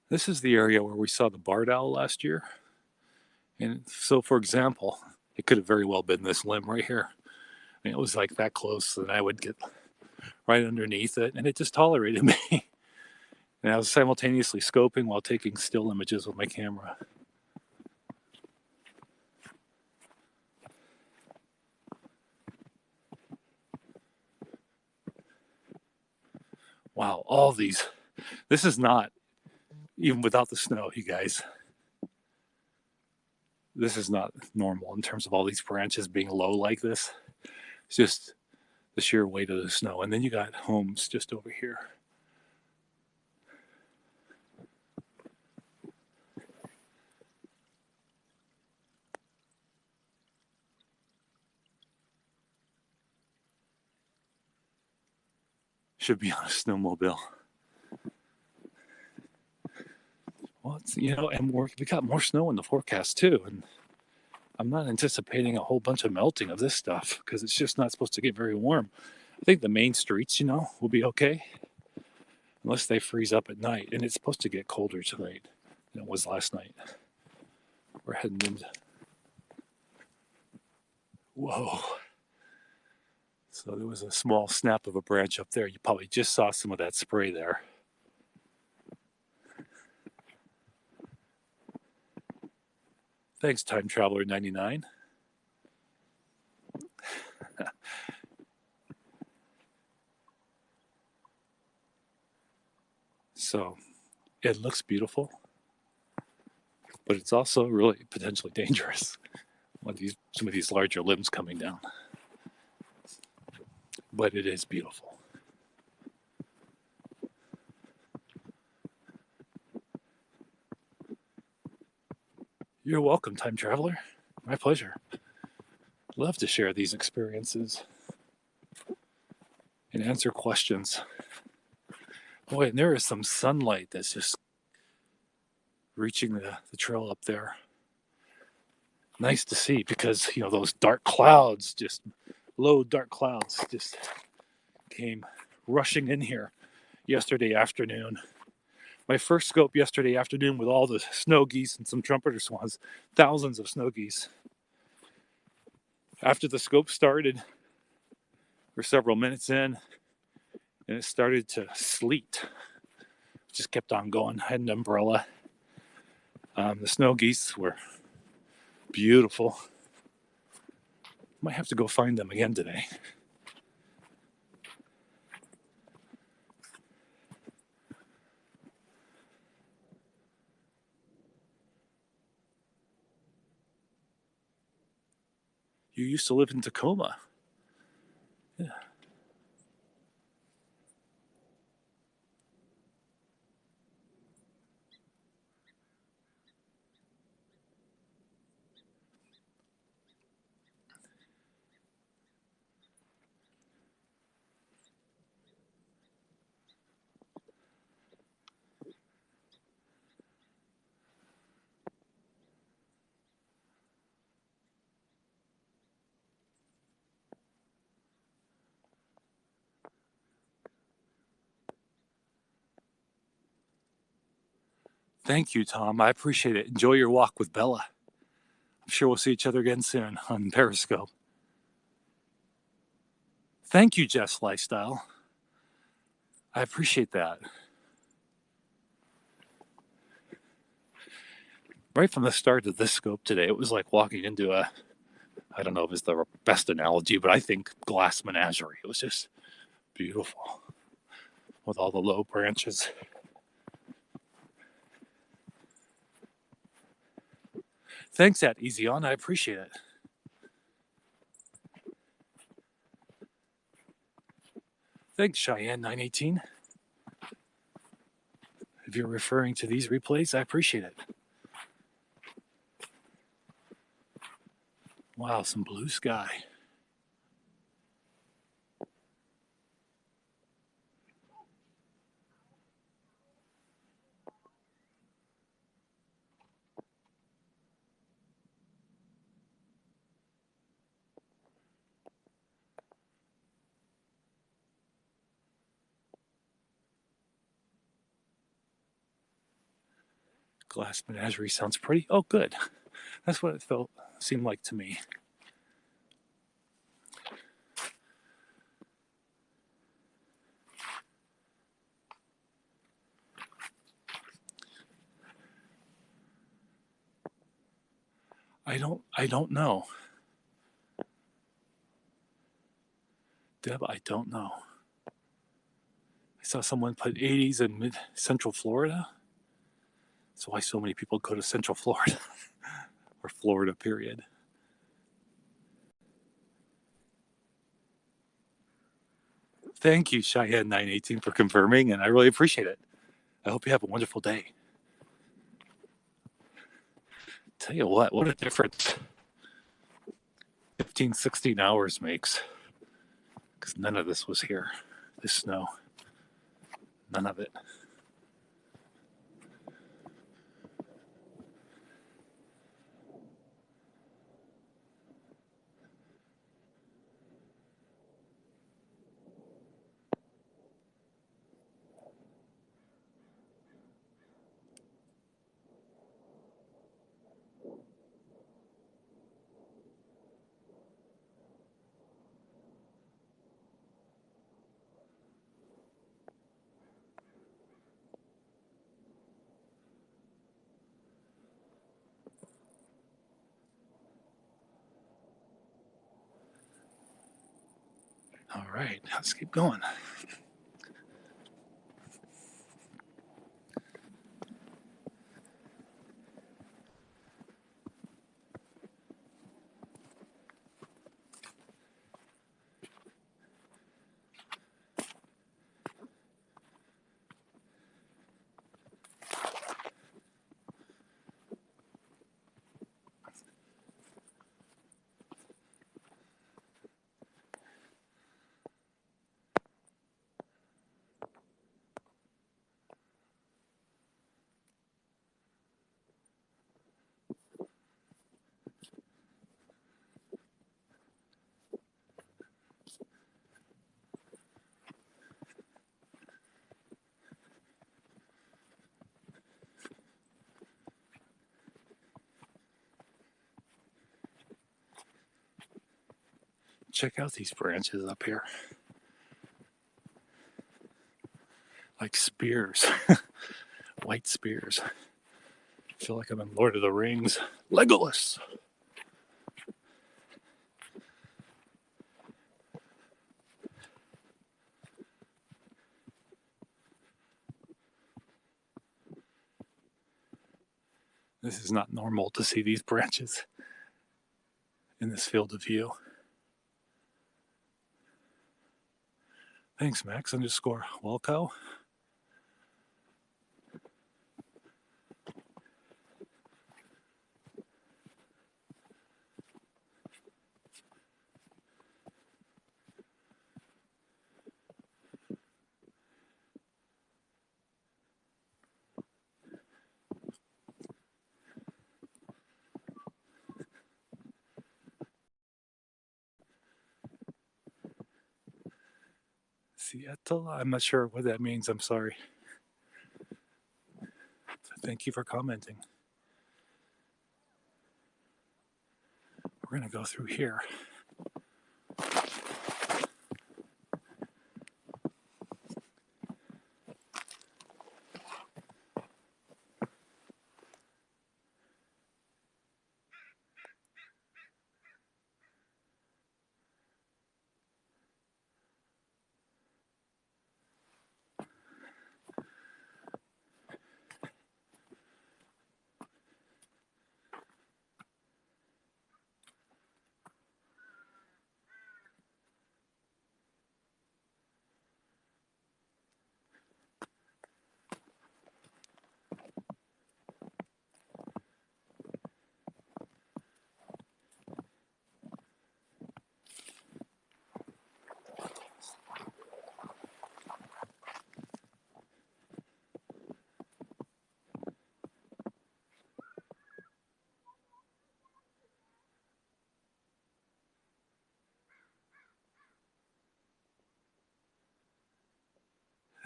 This is the area where we saw the barred owl last year. And so, for example, it could have very well been this limb right here. I mean, it was like that close that I would get right underneath it, and it just tolerated me. And I was simultaneously scoping while taking still images with my camera. Wow, all these. This is not, even without the snow, you guys, this is not normal in terms of all these branches being low like this. It's just the sheer weight of the snow. And then you got homes just over here. Should be on a snowmobile. Well, and we got more snow in the forecast too. And I'm not anticipating a whole bunch of melting of this stuff because it's just not supposed to get very warm. I think the main streets, will be okay unless they freeze up at night. And it's supposed to get colder tonight than it was last night. We're heading into. Whoa. So there was a small snap of a branch up there. You probably just saw some of that spray there. Thanks, Time Traveler 99. So it looks beautiful, but it's also really potentially dangerous. Some of these larger limbs coming down. But it is beautiful. You're welcome, Time Traveler. My pleasure. Love to share these experiences and answer questions. Boy, and there is some sunlight that's just reaching the trail up there. Nice to see because, those dark clouds, just low dark clouds, just came rushing in here yesterday afternoon. My first scope yesterday afternoon with all the snow geese and some trumpeter swans, thousands of snow geese. After the scope started, we're several minutes in, and it started to sleet. Just kept on going. I had an umbrella. The snow geese were beautiful. Might have to go find them again today. You used to live in Tacoma. Yeah. Thank you, Tom. I appreciate it. Enjoy your walk with Bella. I'm sure we'll see each other again soon on Periscope. Thank you, Jeff's Lifestyle. I appreciate that. Right from the start of this scope today, it was like walking into a, I don't know if it's the best analogy, but I think glass menagerie. It was just beautiful with all the low branches. Thanks, that Easy On. I appreciate it. Thanks, Cheyenne 918. If you're referring to these replays, I appreciate it. Wow, some blue sky. Glass menagerie sounds pretty. Oh, good. That's what it seemed like to me. I don't know. Deb, I don't know. I saw someone put 80s in mid-central Florida. That's why so many people go to Central Florida or Florida, period. Thank you, Cheyenne 918, for confirming, and I really appreciate it. I hope you have a wonderful day. Tell you what a difference 15, 16 hours makes. Because none of this was here. This snow. None of it. All right, let's keep going. Check out these branches up here. Like spears. White spears. I feel like I'm in Lord of the Rings. Legolas! This is not normal to see these branches in this field of view. Thanks, Max _ Welco. Seattle? I'm not sure what that means. I'm sorry. Thank you for commenting. We're going to go through here.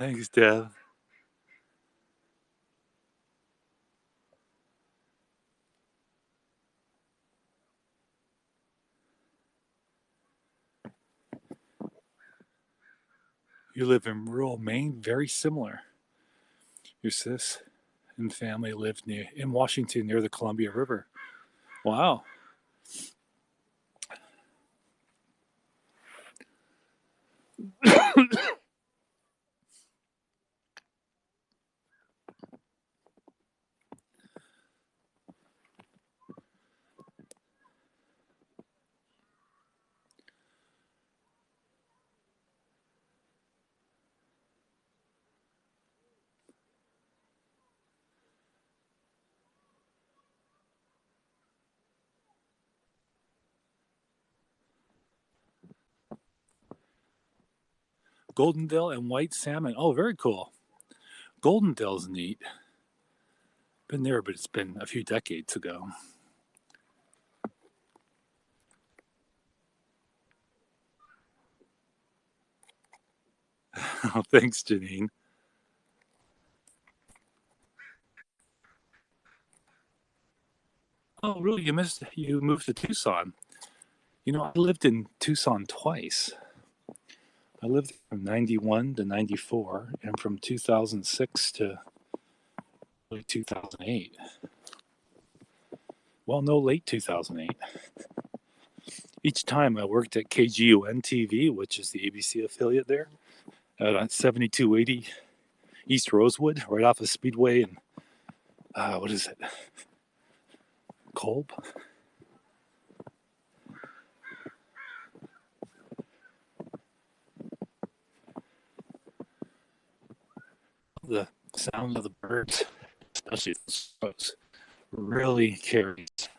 Thanks, Deb. You live in rural Maine, very similar. Your sis and family lived in Washington near the Columbia River. Wow. Goldendale and white salmon. Oh, very cool. Goldendale's neat. Been there, but it's been a few decades ago. Oh, thanks, Janine. Oh, really? You moved to Tucson. You know, I lived in Tucson twice. I lived from 91 to 94 and from 2006 to 2008. Well, no, late 2008. Each time I worked at KGUN TV, which is the ABC affiliate there, at 7280 East Rosewood, right off of Speedway and, what is it? Kolb? The sound of the birds, especially those, really carries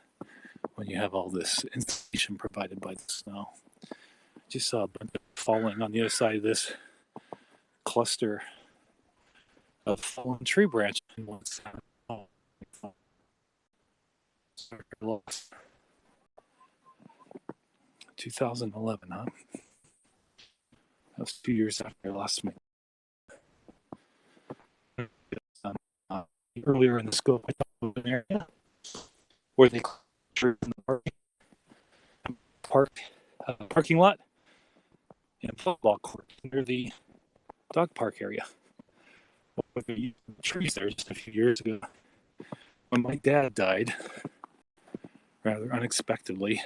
when you have all this insulation provided by the snow. Just saw a bunch of falling on the other side of this cluster of fallen tree branches. 2011, huh? That was 2 years after I lost my. Um, uh, Earlier in the scope, I talked about an area where they cleared in the parking lot and football court near the dog park area. With the trees there just a few years ago. When my dad died, rather unexpectedly,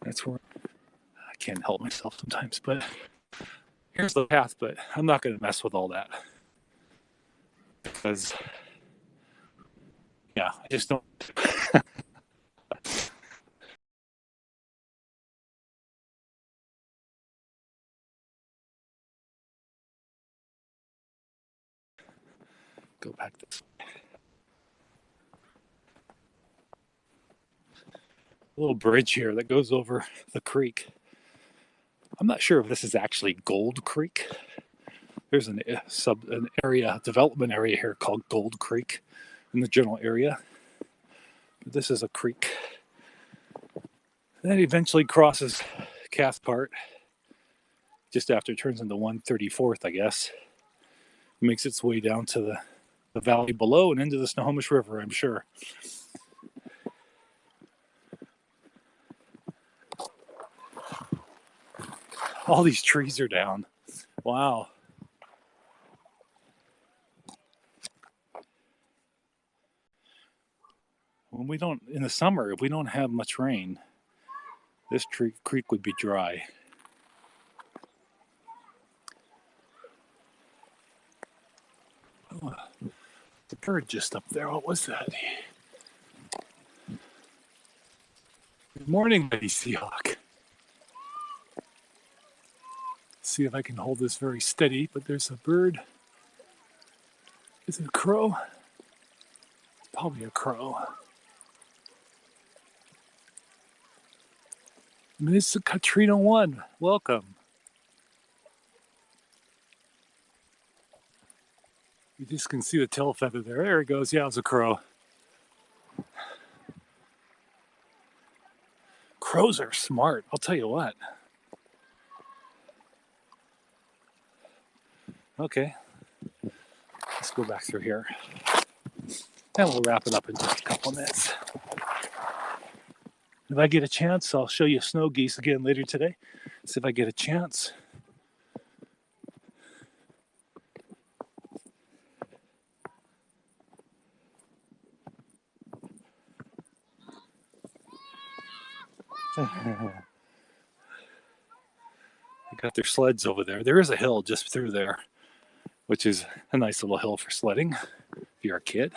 that's where I can't help myself sometimes. But here's the path, but I'm not going to mess with all that because, yeah, I just don't. Go back this way. A little bridge here that goes over the creek. I'm not sure if this is actually Gold Creek. There's an development area here called Gold Creek in the general area. But this is a creek that eventually crosses Cathcart just after it turns into 134th, I guess. It makes its way down to the valley below and into the Snohomish River, I'm sure. All these trees are down. Wow. In the summer, if we don't have much rain, this creek would be dry. Oh, the bird just up there. What was that? Good morning, Lady Seahawk. See if I can hold this very steady, but there's a bird. Is it a crow? Probably a crow. Miss Katrina 1, welcome. You just can see the tail feather there. There it goes. Yeah, it was a crow. Crows are smart, I'll tell you what. Okay, let's go back through here. And we'll wrap it up in just a couple minutes. If I get a chance, I'll show you snow geese again later today. See if I get a chance. They got their sleds over there. There is a hill just through there, which is a nice little hill for sledding if you're a kid.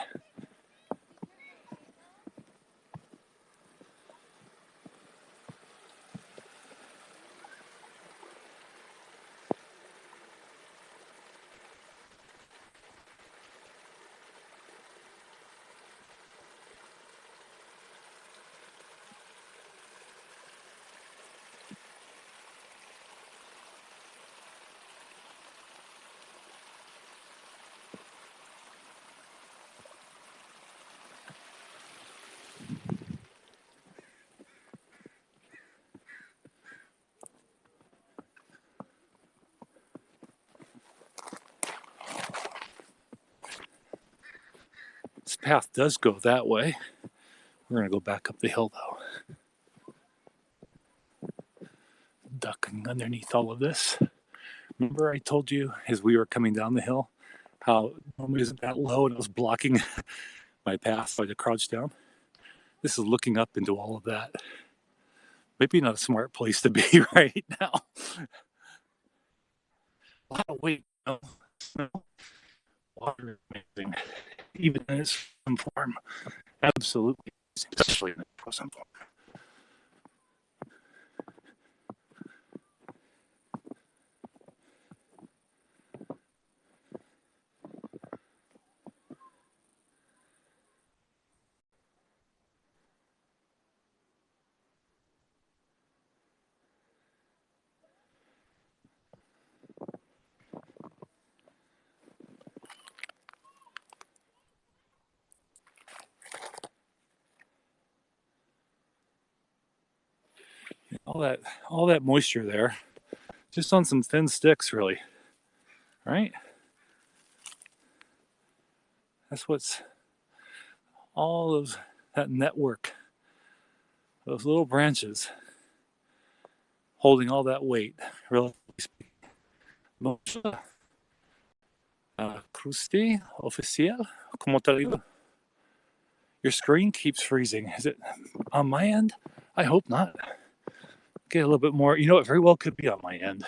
This path does go that way. We're going to go back up the hill though. Ducking underneath all of this. Remember I told you as we were coming down the hill how normally isn't that low and it was blocking my path so I had to crouch down? This is looking up into all of that. Maybe not a smart place to be right now. A lot of weight. Water is amazing. Even in its frozen form. Absolutely amazing, especially in its frozen form. All that moisture there, just on some thin sticks, really, right? That's what's all of that network, those little branches, holding all that weight. Really, Krusti oficial, como te digo? Your screen keeps freezing. Is it on my end? I hope not. Get a little bit more. You know, it very well could be on my end.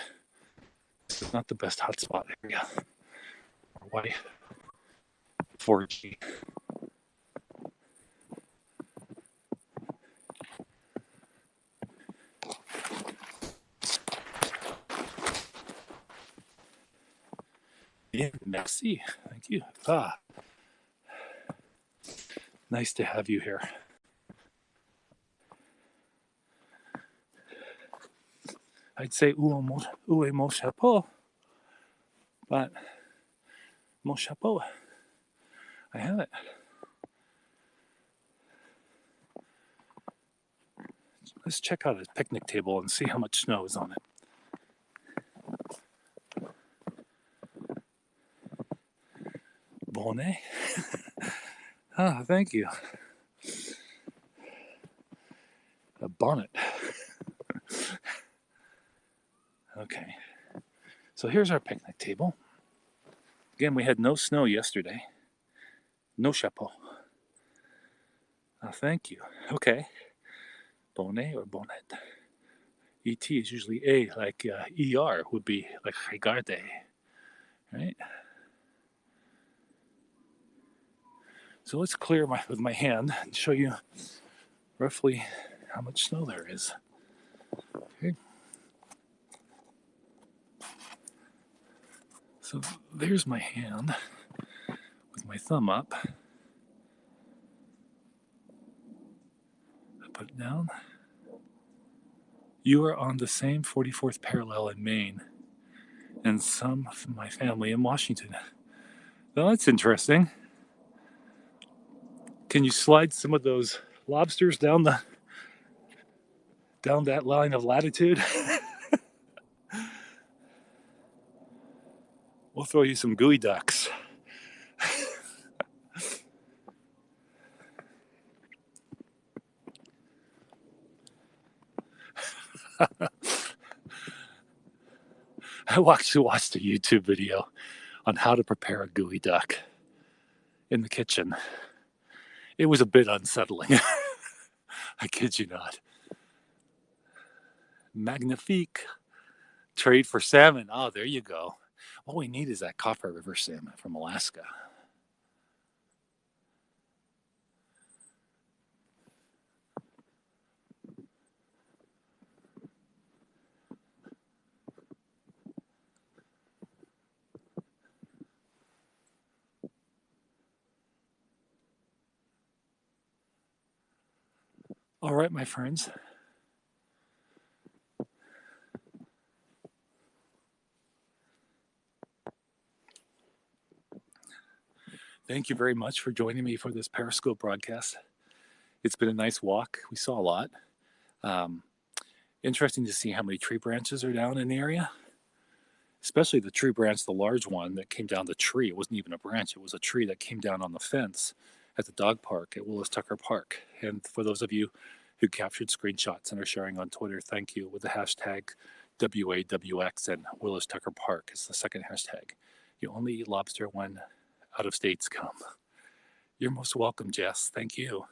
This is not the best hotspot area. Why? 4G. Yeah, merci. Thank you. Nice to have you here. I'd say où est mon chapeau? But mon chapeau, I have it. Let's check out his picnic table and see how much snow is on it. Bonnet? Thank you. A bonnet. Okay. So here's our picnic table. Again, we had no snow yesterday. No chapeau. Thank you. Okay. Bonnet or bonnet? ET is usually A, like ER would be like regarde, right? So let's clear with my hand and show you roughly how much snow there is. Okay. So there's my hand with my thumb up. I put it down. You are on the same 44th parallel in Maine and some of my family in Washington. Well, that's interesting. Can you slide some of those lobsters down that line of latitude? We'll throw you some gooey ducks. I actually watched a YouTube video on how to prepare a gooey duck in the kitchen. It was a bit unsettling. I kid you not. Magnifique. Trade for salmon. Oh, there you go. All we need is that Copper River salmon from Alaska. All right, my friends. Thank you very much for joining me for this Periscope broadcast. It's been a nice walk. We saw a lot. Interesting to see how many tree branches are down in the area, especially the tree branch, the large one that came down the tree. It wasn't even a branch, it was a tree that came down on the fence at the dog park at Willis Tucker Park. And for those of you who captured screenshots and are sharing on Twitter, thank you, with the hashtag WAWX and Willis Tucker Park is the second hashtag. You only eat lobster when out of states come. You're most welcome, Jess. Thank you.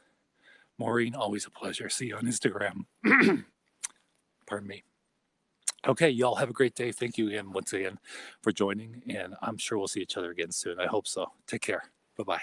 Maureen, always a pleasure. See you on Instagram. Pardon me. Okay, y'all have a great day. Thank you again, once again, for joining. And I'm sure we'll see each other again soon. I hope so. Take care. Bye-bye.